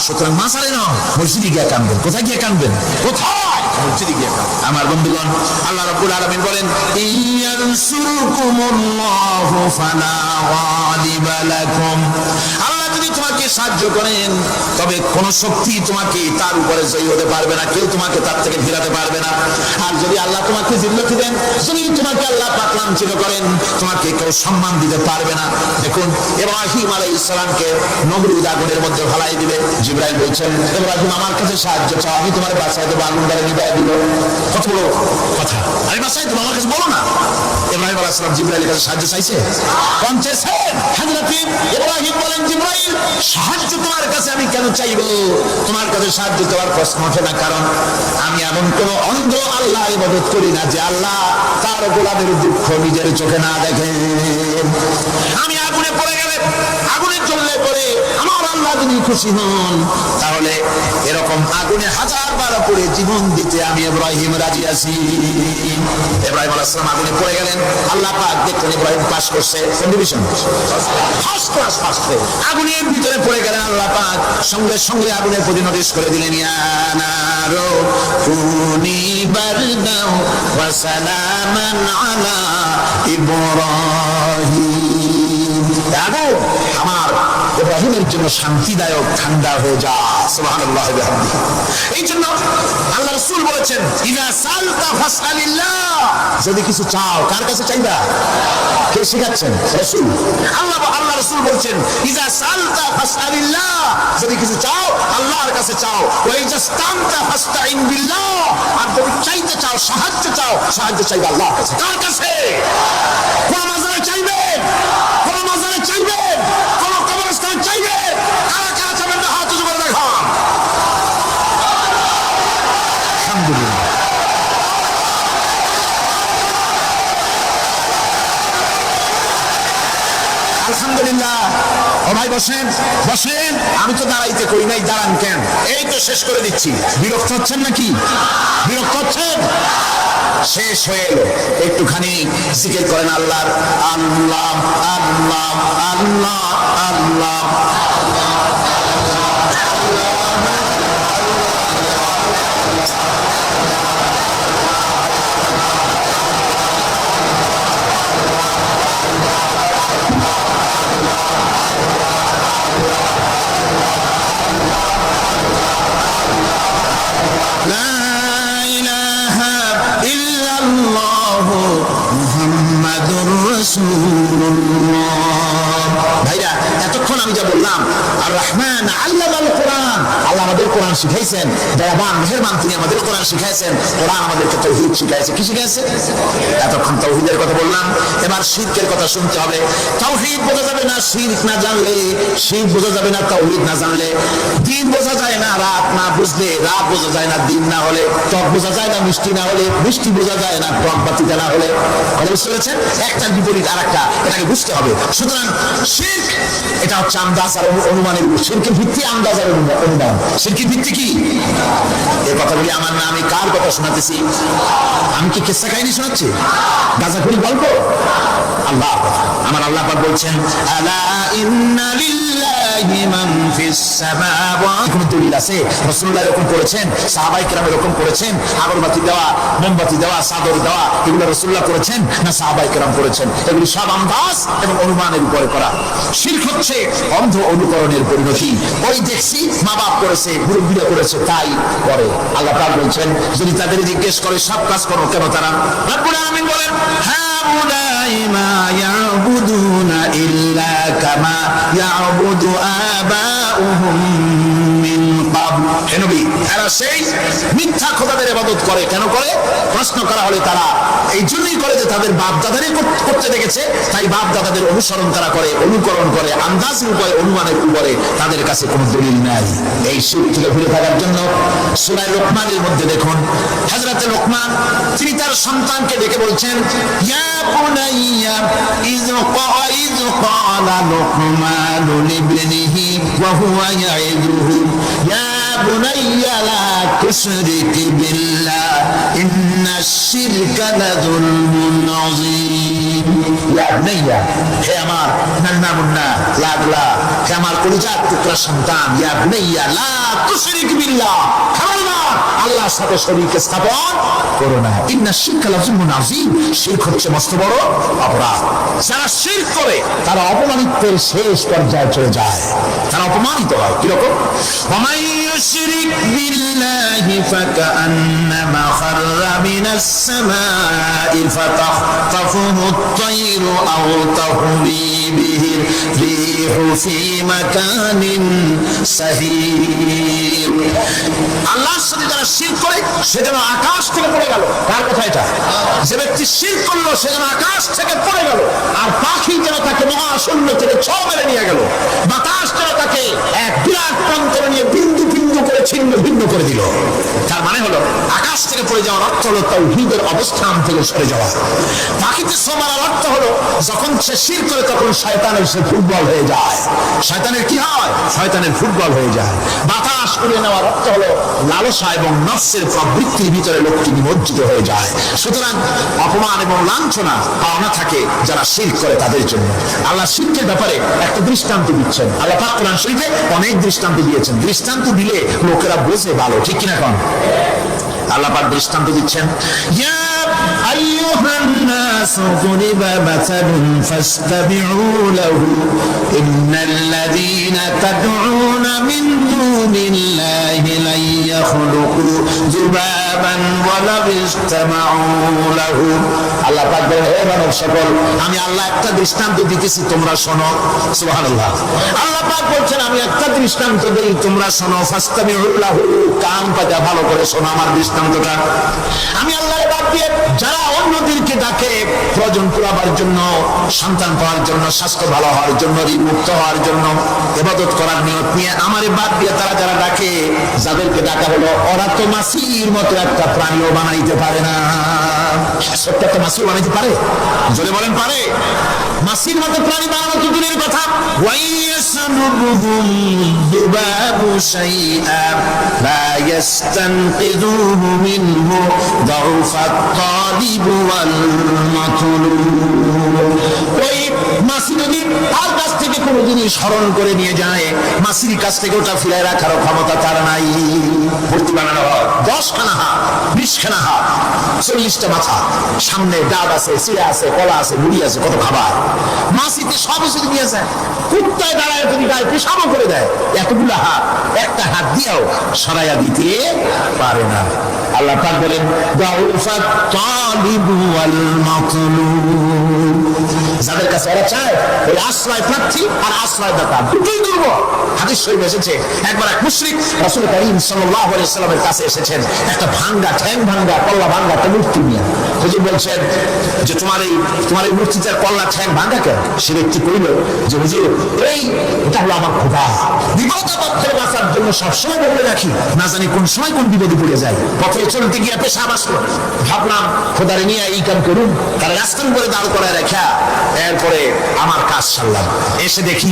সুতরাং মাসারে না, মসজিদে গিয়ে কাঁদবেন। কোথায় গিয়ে কাঁদবেন? কোথায়? মসজিদে গিয়ে কাঁদবেন। আমার বন্ধুগণ, আল্লাহ রাব্বুল আলামিন বলেন, ইয়ানসুরকুমুল্লাহু ফালা গালিবা লাকুম। আল্লাহ যদি তোমাকে সাহায্য করেন, তবে কোন শক্তি তোমাকে তার উপরে জয়ী হতে পারবে না, কেউ তোমাকে তার থেকে ফিরাতে পারবে না। আর যদি আল্লাহ তোমাকে জিল্লতি দেন, যদি তোমাকে আল্লাহ পাক লাঞ্ছিত করেন, তোমাকে কেউ সম্মান দিতে পারবে না। দেখুন ইব্রাহিম আলাইহিস সালামকে নমরুদ আগুনের মধ্যে ফেলাই দিবে, জিবরাইল বলছেন ইব্রাহিম আমার কাছে সাহায্য চাও, আমি তোমার বাঁচাই দেবো, আগুন দ্বারা নিভাই দিব। কত বড় কথা, আমি বাঁচাই দেবো, আমার কাছে বলো না। ইব্রাহিম আলাইহিস সালাম জিবরাইলের কাছে সাহায্য চাইছে, কোন চেয়েছেন? হযরত ইব্রাহিম বলেন জিবরাইল সাহায্য তোমার কাছে আমি কেন চাইবো? তোমার কাছে সাহায্য দেওয়ার প্রশ্ন ওঠে না, কারণ আমি এমন কোন অন্ধ আল্লাহ ইবাদত করি না যে আল্লাহ তার গোলামের দুঃখ নিজের চোখে না দেখেন। আমি আগুনে পড়ে গেলে, আগুনে জ্বললে পরে আমার আল্লাহ যদি খুশি হন, তাহলে এরকম আগুনে 1000 বার পড়ে জীবন দিতে আমি ইব্রাহিম রাজি আছি। ইব্রাহিম আলাইহিস সালাম আগুনে পড়ে গেলেন, আল্লাহ পাক দেখলেন ইব্রাহিম পাস করছে, কন্ডিশন ফার্স্ট ক্লাস পাস করে আগুনের ভিতরে পড়ে গেলেন। আল্লাহ পাক সঙ্গে সঙ্গে আগুনের প্রতি নোটিশ করে দিলেন, ইয়া নারু কুনি বারদাও ওয়া সালামান আলা ইব্রাহিম। আগুন আমার ইব্রাহিমের জন্য শান্তিদায়ক, ঠান্ডা হয়ে যা। সুবহানাল্লাহ ওয়া বিহামদিহি। এই জন্য আল্লাহ রাসূল বলেছেন, ইযা সালতা ফাসআলিল্লাহ, যদি কিছু চাও কার কাছে চাইবা? কে শিখাচ্ছেন? রাসূল। আল্লাহ রাসূল বলেছেন, ইযা সালতা ফাসআলিল্লাহ, যদি কিছু চাও আল্লাহর কাছে চাও। ওয়া ইযা স্তানতা ফাসতাইন বিল্লাহ, আর যদি চাইতে চাও, সাহায্য চাও, সাহায্য চাইবা আল্লাহর কাছে। কার কাছে? কোন মাজারে চাইবেন? কোন মাজারে চাইবেন? কোন কবরস্থানে চাইবেন? কারা কারা চাইবেন? হাত উঁচু করে দেখান। আলহামদুলিল্লাহ। আলহামদুলিল্লাহ। ও ভাই বসেন, বসেন। আমি তো দাঁড়াইতে করি নাই, দাঁড়ান কেন? এই তো শেষ করে দিচ্ছি। বিরক্ত হচ্ছেন নাকি? বিরক্ত হচ্ছেন? শেষ হয়ে এলো, একটুখানি জিকির করেন আল্লাহর। আল্লাহ আল্লাহ আল্লাহ আল্লাহ। ভাইরা, এতক্ষণ আমি যা বললাম, আর রহমান আল্লামাল কোরআন, আল্লাহ আমাদের কোরআন শিখাইছেন, দয়াবান মেহেরবান, তিনি আমাদের কোরআন শিখাইছেন। কোরআন আমাদেরকে তাওহীদ শিখাইছে। কি শিখাইছে? এতক্ষণ তাওহীদের কথা বললাম, এবার শিরকের কথা শুনতে হবে। তাওহীদ বোঝা যাবে না শিরক না জানলে, শিরক বোঝা যাবে না তাওহীদ না জানলে। দিন বোঝা যায় না রাত না বুঝলে, রাত বোঝা যায় না দিন না হলে, টক বোঝা যায় না মিষ্টি না হলে, মিষ্টি বোঝা যায় না টক বাতিটা না হলে। কথা বুঝতে পেরেছেন? একটার বিপরীত আরেকটা, এটাকে বুঝতে হবে। সুতরাং শিরক এটা হচ্ছে আন্দাজ আর অনুমানের উপর। শিরকের ভিত্তি আন্দাজ আর অনুমান। শিরকের ভিত্তি কি? এই কথাগুলি আমার না, আমি কার কথা শোনাতেছি? আমি কি কিসসা কাহিনী শোনাচ্ছি? গাঁজাখুরি গল্প? আল্লাহ, আমার আল্লাহ পাক বলছেন, আলা ইন্না লিল্লাহি মান ফিস সামাওয়াতি। কোন দলিল আছে রাসূলুল্লাহ এরকম করেছেন? সাহাবায়ে কেরাম এরকম করেছেন? আগরবাতি দেওয়া, মোমবাতি দেওয়া, চাদর দেওয়া, এগুলো রাসূলুল্লাহ করেছেন না সাহাবায়ে কেরাম করেছেন? এগুলি সব আন্দাজ এবং অনুমানের উপরে করা। শিরক হচ্ছে অন্ধ অনুকরণের পরিণতি। ওই দেখছি মা বাপ করেছে, মুরব্বিরা করেছে, তাই করে। আল্লাহ পাক বলছেন, যদি তাদের জিজ্ঞেস করে সব কাজ করো কেন তারা? রব্বুল আলামিন বলেন, হাউলাই মা ইয়াবুদুনা ইল্লা কামা ইয়াবুদু আবাউহুম মিন ক্বাবল। হে নবী, এরা সেই মিথ্যা খোদাদের ইবাদত করে। কেন করে? প্রশ্ন করা হলে তারা এই জন্যই করে যে তাদের বাপ দাদারই করতে দেখেছে, তাই বাপ দাদাদের অনুসরণ তারা করে, অনুকরণ করে, আন্দাজের উপরে, অনুমানের উপরে। তাদের কাছে কোনো দলিল নাই। এই শিরক থেকে ফিরে থাকার জন্য সূরা লোকমানের মধ্যে দেখুন, হযরত লোকমান তিনি তার সন্তানকে ডেকে বলছেন, ইয়া বুনাইয়া ইয ক্বালা লোকমানু লিবনিহি ওয়া হুয়া ইয়াইদুহু ইয়া বুনাইয়া লা তুশরিক বিল্লাহ ইন্নাশ শিরকা লাযুলমুন আযীম। ইয়া বুনাইয়া, হে আমার নান্না মুন্না লাগলা, হে আমার কলিজার টুকরা সন্তান, ইয়া বুনাইয়া লা তুশরিক বিল্লাহ, খবরদার আল্লাহর সাথে শরীক স্থাপন করো না। ইন্নাশ শিরকা লাযুলমুন আযীম, শিরক হচ্ছে মস্ত বড় অপরাধ। যারা শিরক করে তারা অপমানিত্বের শেষ পর্যায়ে চলে যায়। তারা অপমানিত হয়। কিরকম? وَمَن يُشْرِكْ بِاللَّهِ فَكَأَنَّمَا خَرَّ مِنَ السَّمَاءِ فَتَخْطَفُهُ الطَّيْرُ أَوْ تَهْوِي بِهِ الرِّيحُ فِي مَكَانٍ سَحِيقٍ। আল্লাহর সাথে যারা শিরক করে সে যেন আকাশ থেকে পড়ে গেল। কার কথা এটা? যে ব্যক্তি শিরক করলো সে যেন আকাশ থেকে পড়ে গেল, আর পাখি যেন তাকে মহাশূন্য থেকে ছোঁ মেরে নিয়ে গেল, বাতাস যেন তাকে এক বিরাট প্রান্তরে নিয়ে বিন্দু বিন্দু করে ছিন্ন ভিন্ন করে দিল। তার মানে হলো আকাশ থেকে পড়ে যাওয়ার অর্থ হলো তাওহীদের অবস্থান থেকে সরে যাওয়া। পাখিতে ছোঁ মারার অর্থ হলো যখন সে শিরক করে তখন শয়তানের সে ফুটবল হয়ে যায়। শয়তানের কি হয়? শয়তানের ফুটবল হয়ে যায়। বাতাস উড়িয়ে নেওয়ার অর্থ হলো লালসা এবং নফসের প্রবৃত্তির ভিতরে লোকটি নিমজ্জিত হয়ে যায়। সুতরাং অপমান এবং লাঞ্ছনা পাওনা থাকে যারা শিরক করে তাদের জন্য। আল্লাহ শিরকের ব্যাপারে একটা দৃষ্টান্ত দিচ্ছেন। আল্লাহ পাক কোরআন শরীফে অনেক দৃষ্টান্ত দিয়েছেন। দৃষ্টান্ত দিলে লোকেরা বোঝে ভালো, ঠিক কিনা কোন? আল্লাহ পাক দৃষ্টান্ত দিচ্ছেন, ইয়া আইয়ুহান নাস যুরিবা মাসালুন ফাসতাবিউ লাহু ইন্নাল্লাযীনা তাদউনা মিন দুনিল্লাহি লা ইয়াখলুকু যুবাবান ওয়া লাউ ইসতামাউ লাহু। আল্লাহ পাক বলেন, হে মানব সকল, আমি আল্লাহ একটা দৃষ্টান্ত দিতেছি, তোমরা শোনো। সুবহানাল্লাহ। আল্লাহ পাক বলছেন, আমি একটা দৃষ্টান্ত দেই, তোমরা শোনো। ফাসতাবিউ লাহু, কান পাতে ভালো করে শোনো আমার দৃষ্টান্তটা। আমি আল্লাহর বাদ দিয়ে যারা অন্যদেরকে ডাকে প্রয়োজন পুরাবার জন্য, সন্তান পাওয়ার জন্য, স্বাস্থ্য ভালো হওয়ার জন্য, ঋণ মুক্ত হওয়ার জন্য, ইবাদত করার নিয়ত নিয়ে আমার বাদ দিয়ে তারা যারা ডাকে, যাদেরকে ডাকা হলো ওরা তো মাছির মতো একটা প্রাণীও বানাইতে পারে না। সত্য একটা মাছি বানাইতে পারে? জোরে বলেন, পারে? মাছির মতো প্রাণী বানানো তো দূরের কথা। ওয়াইয়াসলুবুহুম যুবাবু শাইআ লা ইয়াস্তানকিযুহু মিনহু দাউফাত তালিব ওয়াল মাতলুব। ওই মাছি যদি তার কাছ থেকে কোনো জিনিস হরণ করে নিয়ে যায়, মাছির কাছ থেকে ওটা ফিরায় রাখার ক্ষমতা তার নাই। মূর্তি বানানো হয় 10খানা হাত, 20খানা হাত, 40টা মাথা, সামনে ডাব আছে, চিড়া আছে, কলা আছে, মুড়ি আছে, কত খাবার। মাছিতে সব কিছু নিয়ে যায়। কুত্তায় দাঁড়ায় যদি গায়ে পেশাবও করে দেয়, এতগুলো হাত একটা হাত দিয়েও সরাইয়া দিতে পারে না। আল্লাহ পাক বলেন, দাউফাত তালিবু ওয়াল মাতলুব। যাদের কাছে ওরা চায় ওই আশ্রয় প্রার্থী আর আশ্রয় দাতা দুটোই দুর্বল। হাদিস শরীফে এসেছে, একবার এক মুশরিক রাসূল করিম সাল্লাল্লাহু আলাইহি ওয়াসাল্লামের কাছে এসেছেন একটা ভাঙ্গা, ঠ্যাং ভাঙ্গা, কল্লা ভাঙ্গা একটা মূর্তি নিয়ে। হুজুর বলছেন যে তোমার এই মূর্তিটার কল্লা ঠ্যাং ভাঙ্গা কেন? সে ব্যক্তি কইল যে হুজুর, এটা হলো আমার খোদা। বিপদ আপদ থেকে বাঁচার জন্য সবসময় বলে রাখি, না জানি কোন সময় কোন বিপদে পড়ে যায়। পথে চলতে গিয়ে পেশাব আসলো, ভাবলাম খোদারে নিয়ে এই কাম করুন, তারা রাস্তার উপরে দাঁড় করে রেখা এরপরে আমার কাজ সারলাম। এসে দেখি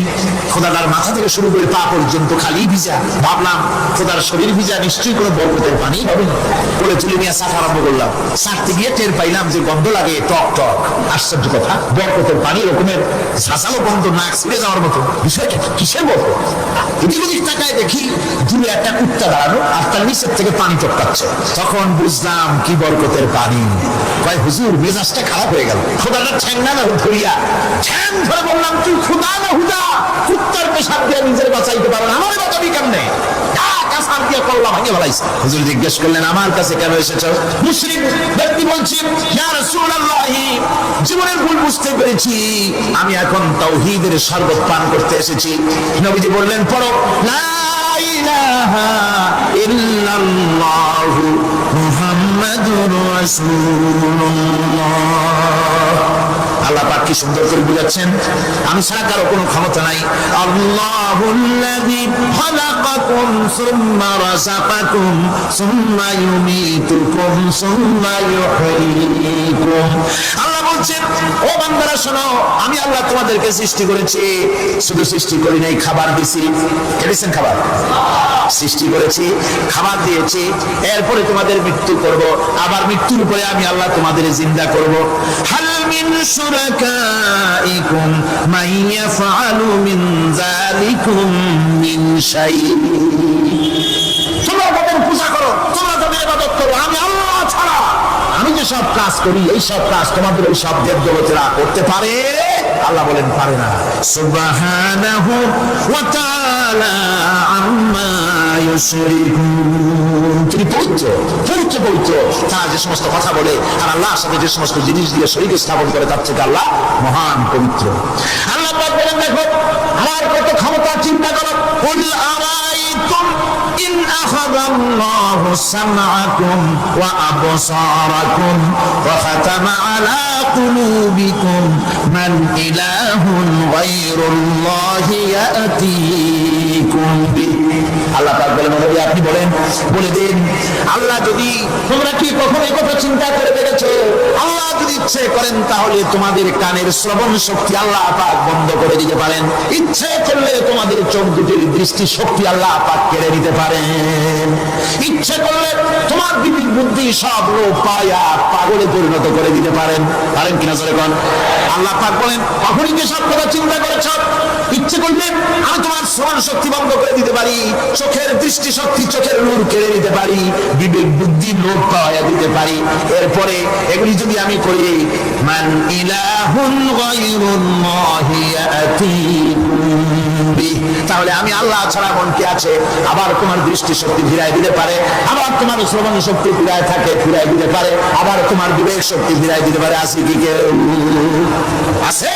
খোদাটার মাথা থেকে শুরু করে পা পর্যন্ত খালি ভিজা। ভাবলাম খোদার শরীর ভিজা, নিশ্চয়ই কোনো বরকতের পানি হবে না। কোলে তুলে নিয়ে সাফা আরম্ভ করলাম। সারতে গিয়ে টের পাইলাম যে গন্ধ লাগে টক টক। আশ্চর্য কথা, বরকতের পানি এরকমের ঝাঁঝালো গন্ধ, নাক ছিঁড়ে যাওয়ার মতো। বিষয়টা কিসের বরকত? এদিক ওদিক তাকায় দেখি দূরে একটা কুত্তা দাঁড়ানো আর তার নিচের থেকে পানি টপকাচ্ছে। তখন বুঝলাম কি বরকতের পানি। কয় হুজুর, মেজাজটা খারাপ হয়ে গেল। খোদাটা ঠ্যাংনা না ধরিয়া ঠ্যাং ধরে বললাম, তুই খোদা না হুদা? কুত্তার পেশাব দিয়ে নিজের বাঁচাইতে পারো না, আমার বাঁচাবি কেমনে? হুজুর জিজ্ঞেস করলেন, আমার কাছে কেন এসেছো? মুশরিক ব্যক্তি বলছেন, ইয়া রাসূলুল্লাহ, জীবনের ভুল বুঝতে পেরেছি, আমি এখন তাওহীদের শরবত পান করতে এসেছি। নবীজি বললেন, পড়ো লা ইলাহা ইল্লাল্লাহু মুহাম্মাদুর রাসূলুল্লাহ। আল্লাহ পাক কি সুন্দর করে বুঝাচ্ছেন, আমি ছাড়া কারো কোনো ক্ষমতা নাই। আল্লাহুল্লাযী খালাকাকুম সুম্মা রাযাকাকুম সুম্মা ইউমীতুকুম সুম্মা ইউহয়ীকুম। আল্লাহ বলছেন, ও বান্দারা শোনো, আমি আল্লাহ তোমাদেরকে সৃষ্টি করেছি। শুধু সৃষ্টি করি নাই, খাবার দিয়েছি। কে দিয়েছেন খাবার? সৃষ্টি করেছি, খাবার দিয়েছি, এরপরে তোমাদের মৃত্যু করব, আবার মৃত্যুর পরে আমি আল্লাহ তোমাদের জিন্দা করব। হাল মিন শুরাকাইকুম মান ইয়াফআলু মিন যালিকুম মিন শাই। তোমরা তাদের পূজা করো, তোমরা তাদের ইবাদত করো, আমি আল্লাহ ছাড়া আমি যে সব কাজ করি, এই সব কাজ তোমাদের ওই সব দেবদেবতারা করতে পারে আল্লাহ বলেন পারে না। সুবহানাহু ওয়া তাআলা আম্মা ইউশরিকুন। তিনি পবিত্র, পবিত্র, পবিত্র। তারা যে সমস্ত কথা বলে আর আল্লাহর সাথে যে সমস্ত জিনিস দিয়ে শরীক স্থাপন করে তার থেকে আল্লাহ মহান, পবিত্র। আল্লাহ পাক বলেন দেখো আমার কত ক্ষমতা, চিন্তা করো। কুল আরাইতুম ইন আখাযাল্লাহু সামআকুম ওয়া আবসারাকুম ওয়া খাতামা আলা কুলুবিকুম মান ইলাহুন গায়রুল্লাহি ইয়াতিকুম বিহি। আল্লাহ পাক বলেন নবী আপনি বলেন, বলে দিন আল্লাহ যদি, তোমরা কি কখনো এই কথা চিন্তা করে দেখেছো আল্লাহ যদি ইচ্ছে করেন তাহলে তোমাদের কানের শ্রবণ শক্তি আল্লাহ পাক বন্ধ করে দিতে পারেন, ইচ্ছে করলে তোমাদের চোখ দুটির দৃষ্টি শক্তি আল্লাহ পাক কেড়ে নিতে পারেন, ইচ্ছে করলে তোমার বিবেক বুদ্ধি সব লোপ পায়া পাগলে পরিণত করে দিতে পারেন। পারেন কিনা জোরে কোন? আল্লাহ পাক বলেন কখনই কি সব কথা চিন্তা করেছ? ইচ্ছে করলে আমি তোমার শ্রবণ শক্তি বন্ধ করে দিতে পারি, চোখের দৃষ্টি শক্তি, চোখের নূর কেড়ে নিতে পারি, বিবেক বুদ্ধি লোপ পাওয়া দিতে পারি। এরপরে এগুলি যদি আমি করি, মান ইলাহুন গায়রুল্লাহি ইয়াতিকুম বিহি, তাহলে আমি আল্লাহ ছাড়া মনকে আছে আবার তোমার দৃষ্টি শক্তি ফিরায় দিতে পারে, আবার তোমার শ্রবণ শক্তি ফিরায় থাকে ফিরায় দিতে পারে, আবার তোমার বিবেক শক্তি ফিরায় দিতে পারে। আছে কি কেউ? আছে?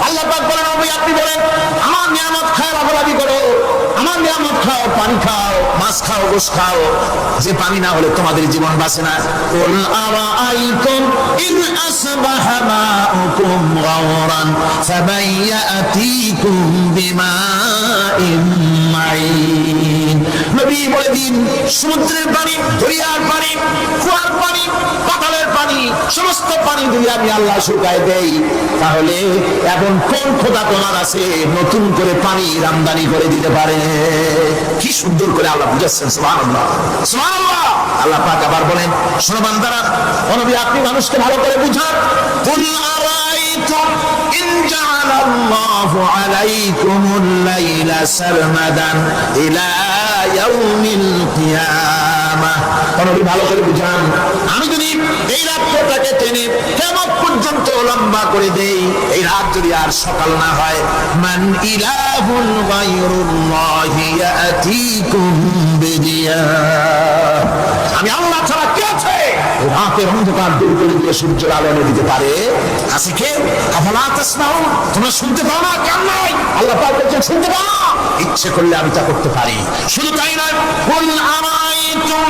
আল্লাহ পাক বলেন আপনি বলেন আমার নিয়ামত খাও, লাভালাভি করো, আমার নিয়ামত খাও, পানি খাও, মাছ খাও, গোশত খাও, যে পানি না হলে তোমাদের জীবন বাঁচে না। কুল আরাআইতুম ইন আসবাহা মাউকুম গাওরান ফামান ইয়াতিকুম বিমাইন মাইন। নবী বলে দিন সমুদ্রের পানি, দরিয়ার পানি, কুয়ার পানি, পাতালের পানি, সমস্ত পানি দিয়ে আমি আল্লাহ শুকায় দেই, তাহলে এখন কোন খোদা তোমার আছে নতুন করে পানি আমদানি করে দিতে পারে? কি সুন্দর করে আল্লাহ বুঝাচ্ছেন। সুবহানাল্লাহ, সুবহানাল্লাহ। আল্লাহ পাক আবার বলেন শোনো বান্দারা, ও নবী আপনি মানুষকে ভালো করে বুঝান। কুল আরাইতুম ইন জাআলাল্লাহু আলাইকুমুল লাইলা সারমাদান ইলা ইয়াউমিল কিয়ামাহ। ও নবী ভালো করে বুঝান, আমি যদি এই রাতটাকে টেনে কিয়ামত পর্যন্ত লম্বা করে দেই, এই রাত যদি আর সকাল না হয়, মান ইলাহুন গায়রুল্লাহি ইয়াতিকুম বিদিয়া, আমি আল্লাহ ছাড়া কে আছে রাতের অন্ধকার দূর করে দিয়ে সূর্যের আলো এনে দিতে পারে? আছে কে? আফালা তাসমাউন, তোমরা শুনতে পাও না? কেন নাই? আল্লাহ পাক বলেন শুনতে পাও, ইচ্ছে করলে আমি তা করতে পারি। শুধু তাই নয়, কুল আরাইতুম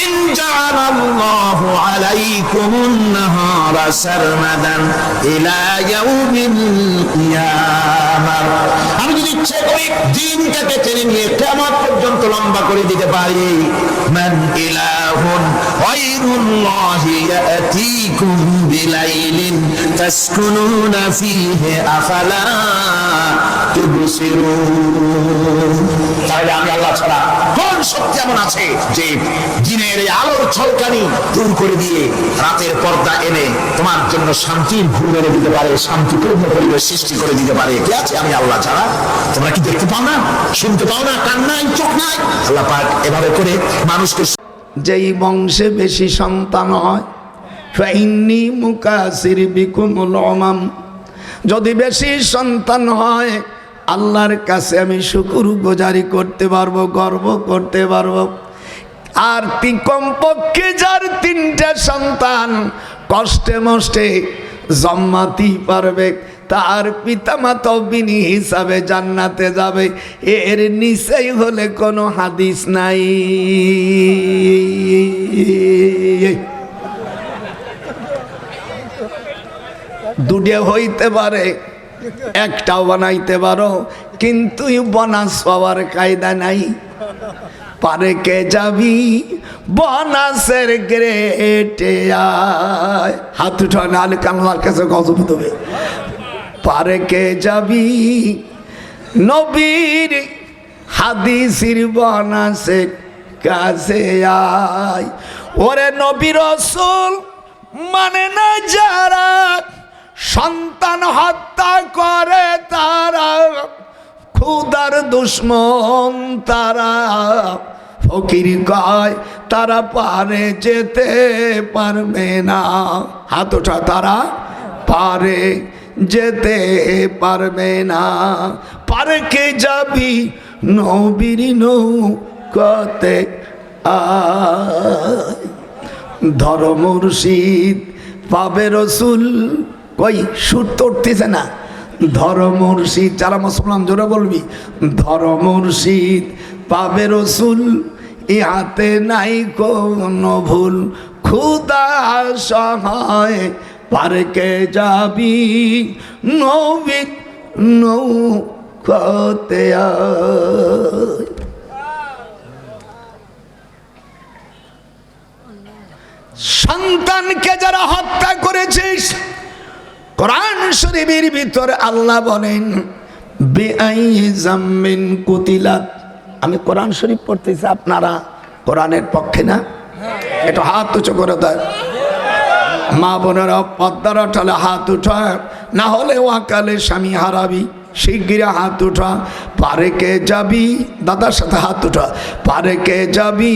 ইন জাআলাল্লাহু আলাইকুমুন নাহারা সারমাদান ইলা ইয়াউমিল কিয়ামাহ, আমি যদি ইচ্ছে করি দিনটাকে টেনে নিয়ে কিয়ামত পর্যন্ত লম্বা করে দিতে পারি। মান ইলাহুন গায়রুল্লাহি ইয়াতিকুম বিলাইলিন তাসকুনুনা ফীহি আফালা তুবসিরুন। তাহলে আমি আল্লাহ ছাড়া কোন শক্তি এমন আছে যে দিনের এই আলোর ঝলকানি দূর করে দিয়ে রাতের পর্দা এনে তোমার জন্য শান্তির ঘুম এনে দিতে পারে, শান্তিপূর্ণ পরিবেশ সৃষ্টি করে দিতে পারে? কে আছে আমি আল্লাহ ছাড়া? তোমরা কি দেখতে পাও না, শুনতে পাও না, কান নাই, চোখ নাই? আল্লাহ পাক এভাবে করে মানুষকে, যেই বংশে বেশি সন্তান হয়, ফাইন্নি মুকাসির বিকুমুল উমাম, যদি বেশি সন্তান হয় আল্লাহর কাছে আমি শুকরগুজারি করতে পারবো, গর্ব করতে পারবো। আর কমপক্ষে যার 3টা সন্তান কষ্টে মষ্টে জন্মাতে পারবে, তার পিতামাতা বিনি হিসাবে জান্নাতে যাবে, এর নিচেই হলে কোনো হাদিস নাই। দুটো হইতে পারে, একটাও বানাইতে পারো, কিন্তু বোনাস পাওয়ার কায়দা নাই। পারে কে যাবি বোনাসের গ্রেটে আয়, হাত উঠা না হলে কান্নার কাছে গজব দেবে। পারে কে যাবি নবীর হাদিসের বোনাসের কাছে আয়। ওরে নবী রাসূল মানে না যারা, সন্তান হত্যা করে তারা, খুদার দুশ্মন তারা, ফকির কয় তারা পারে যেতে পারবে না। হাত ওঠা, তারা পারে যেতে পারবে না। পার্কে যাবি নবীর নৌকাতে আয়, ধর মুর্শিদ পাবে রসুল। কই সুর তো উঠতেছে না। ধর মুর্শিদ, যারা মুসলমান জোরে বলবি, ধর মুর্শিদ পাবে রসুল, ইহাতে নাই কোনো ভুল। খুদা সহায় পার্কে যাবি নবীর নৌকাতে আয়। সন্তানকে যারা হত্যা করেছিস, কোরআন শরীফের ভিতরে আল্লাহ বলেন বেআই জামিন কুতিলাত। আমি কোরআন শরীফ পড়তেছি, আপনারা কোরআনের পক্ষে না? একটু হাত উঁচু করে দেয়। মা বোনেরা পদ্মার ঠালে হাত উঠা, না হলে ওয়াকালে স্বামী হারাবি। শিগগির হাত উঠা। পার্কে যাবি, দাদার সাথে হাত উঠা। পার্কে যাবি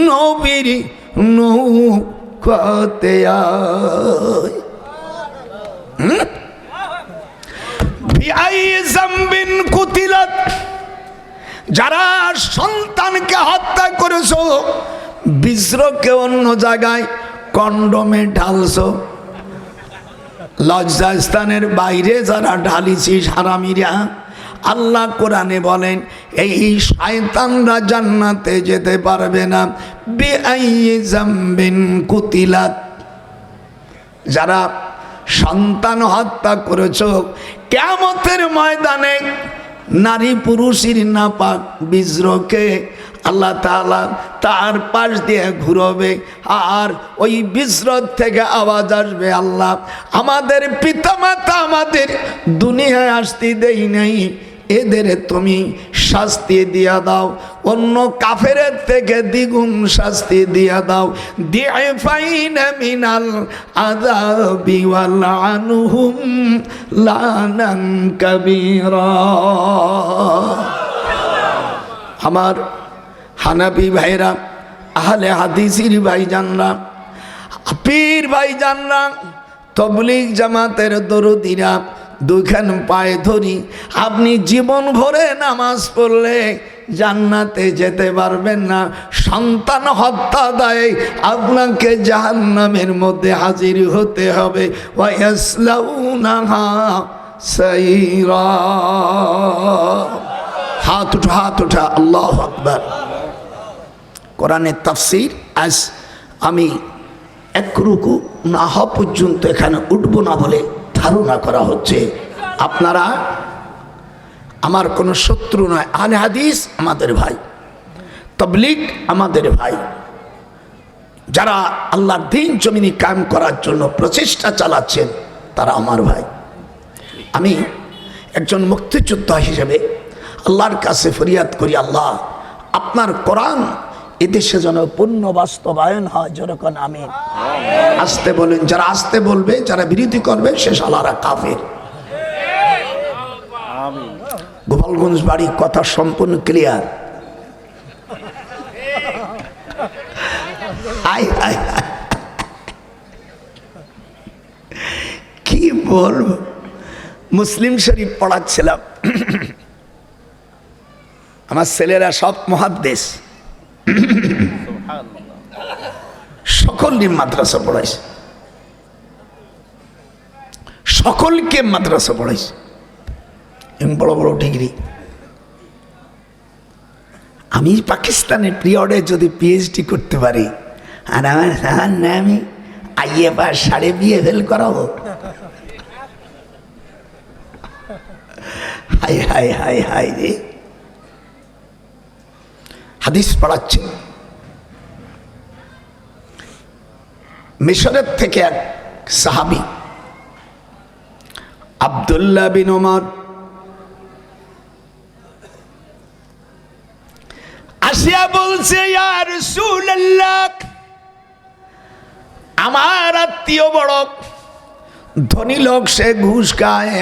নবীর নৌকাতে আয়। বিআই জামবিন কুতিলাত, যারা সন্তানকে হত্যা করেছো, বিজরকে অন্য জায়গায় কন্ডমে ঢালছো, লজ্জাস্থানের বাইরে যারা ঢালিছিস হারামিরা, আল্লাহ কোরআনে বলেন এই শয়তানরা জান্নাতে যেতে পারবে না। বিআই জামবিন কুতিলাত, যারা সন্তান হত্যা করেছ, কিয়ামতের ময়দানে নারী পুরুষের নাপাক বিজরকে আল্লাহ তাআলা তার পাশ দিয়ে ঘুরবে, আর ওই বিজরত থেকে আওয়াজ আসবে, আল্লাহ আমাদের পিতামাতা আমাদের দুনিয়ায় আসতে দেই নাই, এদের তুমি শাস্তি দিয়া দাও, অন্য কাফেরের থেকে দ্বিগুণ শাস্তি দিয়া দাও। দিআফাইন মিনাল আযাবি ওয়াল আনহুম লানান কাবীরা। আমার হানাফি ভাইরা, আহলে হাদিসের ভাইজানরা, পীর ভাইজানরা, তবলিগ জামাতের দরদিরা, দুইখান পায়ে ধরি, আপনি জীবন ভরে নামাজ পড়লে জান্নাতে যেতে পারবেন না। সন্তান হত্যা দায়ে আপনাকে জাহান্নামের মধ্যে হাজির হতে হবে। ওয়ায়াসলাউনাহা সাইরা। হাত উঠা, হাত উঠা, আল্লাহু আকবার। কোরআনের তাফসীর আজ আমি এক রুকু না হওয়া পর্যন্ত এখানে উঠবো না বলে ধারণা করা হচ্ছে। আপনারা আমার কোনো শত্রু নয়, আহলে হাদিস আমাদের ভাই, তাবলীগ আমাদের ভাই, যারা আল্লাহর দ্বীন জমিনে কায়েম করার জন্য প্রচেষ্টা চালাচ্ছেন তারা আমার ভাই। আমি একজন মুক্তিযোদ্ধা হিসেবে আল্লাহর কাছে ফরিয়াদ করি, আল্লাহ আপনার কোরআন এদেশে যেন পূর্ণ বাস্তবায়ন হয়। যেরকম আমিন। আসতে বলেন, যারা আসতে বলবে, যারা বিরোধী করবে সে শালারা কাফের। গোপালগঞ্জ বাড়ি, কথা সম্পূর্ণ ক্লিয়ার। কি বলবো, মুসলিম শরীফ পড়াচ্ছিলাম, আমার ছেলেরা সব মুহাদ্দিস, সকলকে মাদ্রাসা পড়াইছে, সকলকে মাদ্রাসা পড়াইছে, বড় বড় ডিগ্রি। আমি পাকিস্তানের পিরিয়ডে যদি পিএইচডি করতে পারি, আর আমার আমি আইএ পাস সাড়ে বিয়ে ফেল করাবো। হাই হাই হাই হাই রে। হাদিস পড়াচ্ছে, মিশরের থেকে এক সাহাবী আব্দুল্লাহ বিন ওমর আসিয়া বলছে, ইয়া রাসূলুল্লাহ, আমার আত্মীয় বড় ধনী লোক, সে ঘুষ খায়,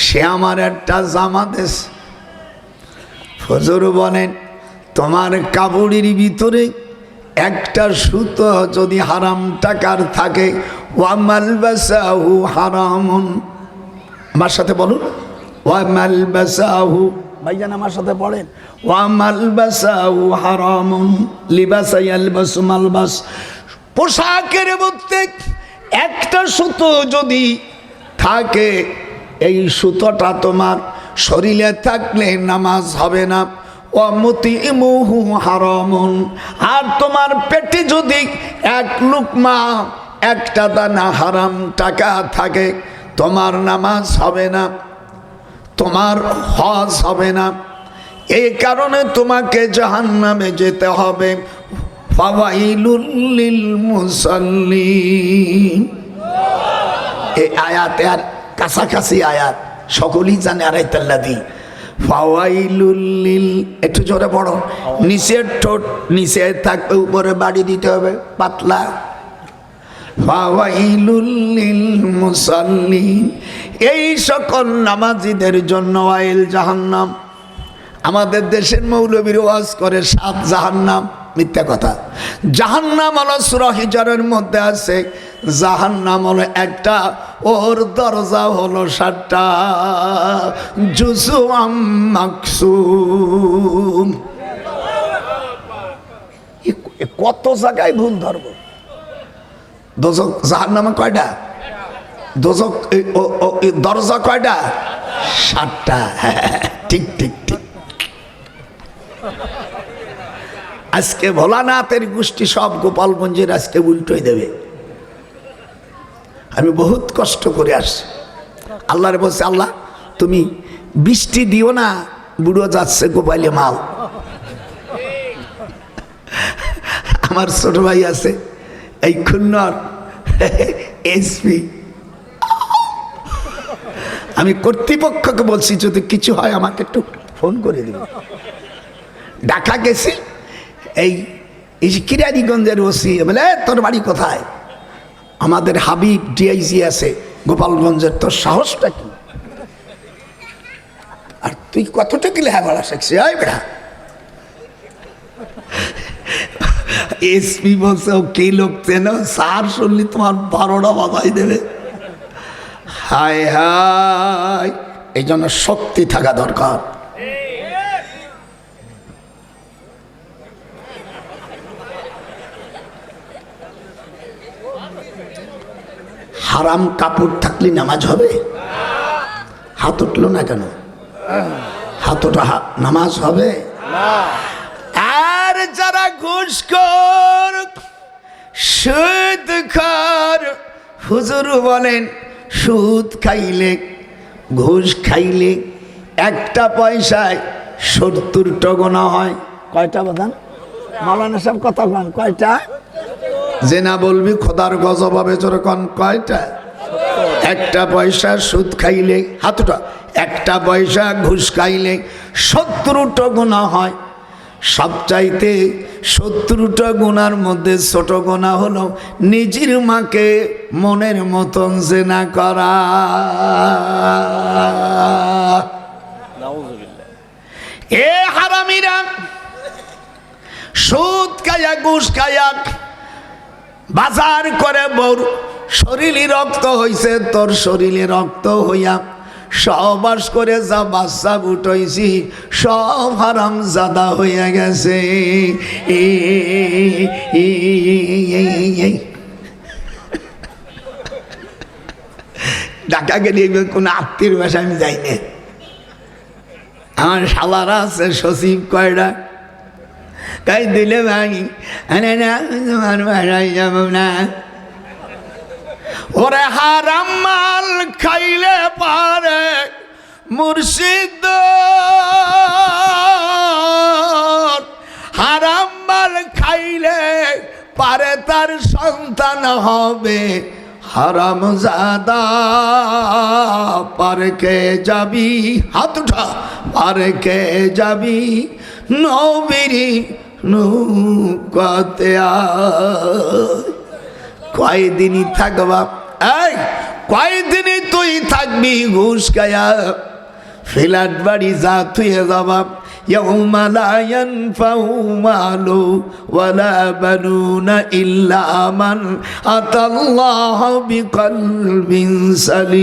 সে আমার একটা জামা দেশ। হুজুর বলেন, তোমার কাপড়ের ভিতরে একটা সুতো যদি হারাম টাকার থাকে, ওয়া মালবাসাহু হারামুন, আমার সাথে বলুন, ওয়ামাল বাসাহু, ভাইজান আমার সাথে পড়েন, ওয়ামাল বাসাহু হারামুন লিবাসা ইয়ালবাসু মালবাস। পোশাকের মধ্যে একটা সুতো যদি থাকে, এই সুতোটা তোমার শরীরে থাকলে নামাজ হবে না। ওয়ামুতিমুহু হারামুন, আর তোমার পেটে যদি এক লুকমা একটা দানা হারাম টাকা থাকে, তোমার নামাজ হবে না, তোমার হজ হবে না। এই কারণে তোমাকে জাহান্নামে যেতে হবে। ফাওয়াইলুল লিল মুসাল্লিন। এই আয়াতে আর কাছাকাছি আয়াত সকলেই জানে, আড়াইতাল্লাদি। ফাওয়াইলুল লিল, একটু জোরে পড়ো, নিচের ঠোঁট নিচে থাকবে, উপরে বাড়ি দিতে হবে পাতলা। ফাওয়াইলুল লিল মুসাল্লিন, এই সকল নামাজীদের জন্য ওয়াইল জাহান্নাম। আমাদের দেশের মৌলবীর ওয়াজ করে 7 জাহান্নাম, মিথ্যা কথা। জাহান্নাম হলো সূরা হিজরের মধ্যে আছে, জাহান্নাম হলো একটা, ওর দরজা হলো 7টা, জুজুম মাকসুম। কত জায়গায় ভুল ধরব। দোজক জাহান্নামে কয়টা? দোজক দরজা কয়টা? 7টা। ঠিক ঠিক ঠিক। আজকে ভোলানাথের গোষ্ঠী সব গোপালগঞ্জের আজকে উল্টোই দেবে। আমি বহুত কষ্ট করে আসছি, আল্লাহরে বলছি, আল্লাহ তুমি বৃষ্টি দিও না, বুড়ো যাচ্ছে গোপালে মাল। আমার ছোট ভাই আছে এই খুলনার এসপি, আমি কর্তৃপক্ষকে বলছি যদি কিছু হয় আমাকে একটু ফোন করে দিবে। ঢাকা গেছি, এই কিরানীগঞ্জের ওসি বলে, তোর বাড়ি কোথায়? আমাদের হাবিব ডিআইজি আছে গোপালগঞ্জের, তোর সাহসটা কি? আর তুই কতটা কি লেখাপড়া শিখছি? ওই বেড়া এসপি বলছে, ও কি লোক চেন, স্যার শুনলি তোমার 12টা বাজাই দেবে। হায় হায়, এই জন্য শক্তি থাকা দরকার। হারাম কাপড় থাকলে নামাজ হবে? হাত উঠলো না কেন? হাত ওঠা নামাজ হবে? আর যারা ঘুষখোর সুদখোর, হুজুর বলেন সুদ খাইলে, ঘুষ খাইলে একটা পয়সায় 70টা গোনা হয়। কয়টা বাদান? মাওলানা সাহেব কথা বলেন, কয়টা? যে না বলবি খোদার গজব হবে, যেরকম কয়টা? একটা পয়সা সুদ খাইলে, হাতটা একটা পয়সা ঘুষ খাইলে 70টা গুনাহ হয়। সবচাইতে 70টা গুনার মধ্যে ছোট গুনাহ হলো নিজের মাকে মনের মতন জেনা করা। এ হারামিরা, সুদ খায়া ঘুষ খায়া বাজার করে বউর শরীরে রক্ত হইছে, তোর শরীরে রক্ত হইয়া সহবাস করে যা বাচ্চা উঠাইছি সব হারাম জাদা হইয়া গেছে। ঢাকা গেলে কোন আত্মীয় বাসা আমি যাই না। আমার শালারা আছে সচিব কয়টা, কাই দিলে ভাই যাব না। ওরে হারাম মাল খাইলে পারে মুর্শিদ, হারাম মাল খাইলে পারে তার সন্তান হবে হারাম জাদা। পারকে যাবি, হাত উঠা, পারকে যাবি নবীর নৌকাতে। কয়দিনই থাকবা, এই কয়দিনই তুই থাকবি ঘুষ খায়া? ফ্ল্যাট বাড়ি যা থুয়ে যাবা। ইয়াউমা লা ইয়ানফাউ মালু ওয়ালা বানুনা ইল্লা মান আতাল্লাহু বিকলবিন সালিম।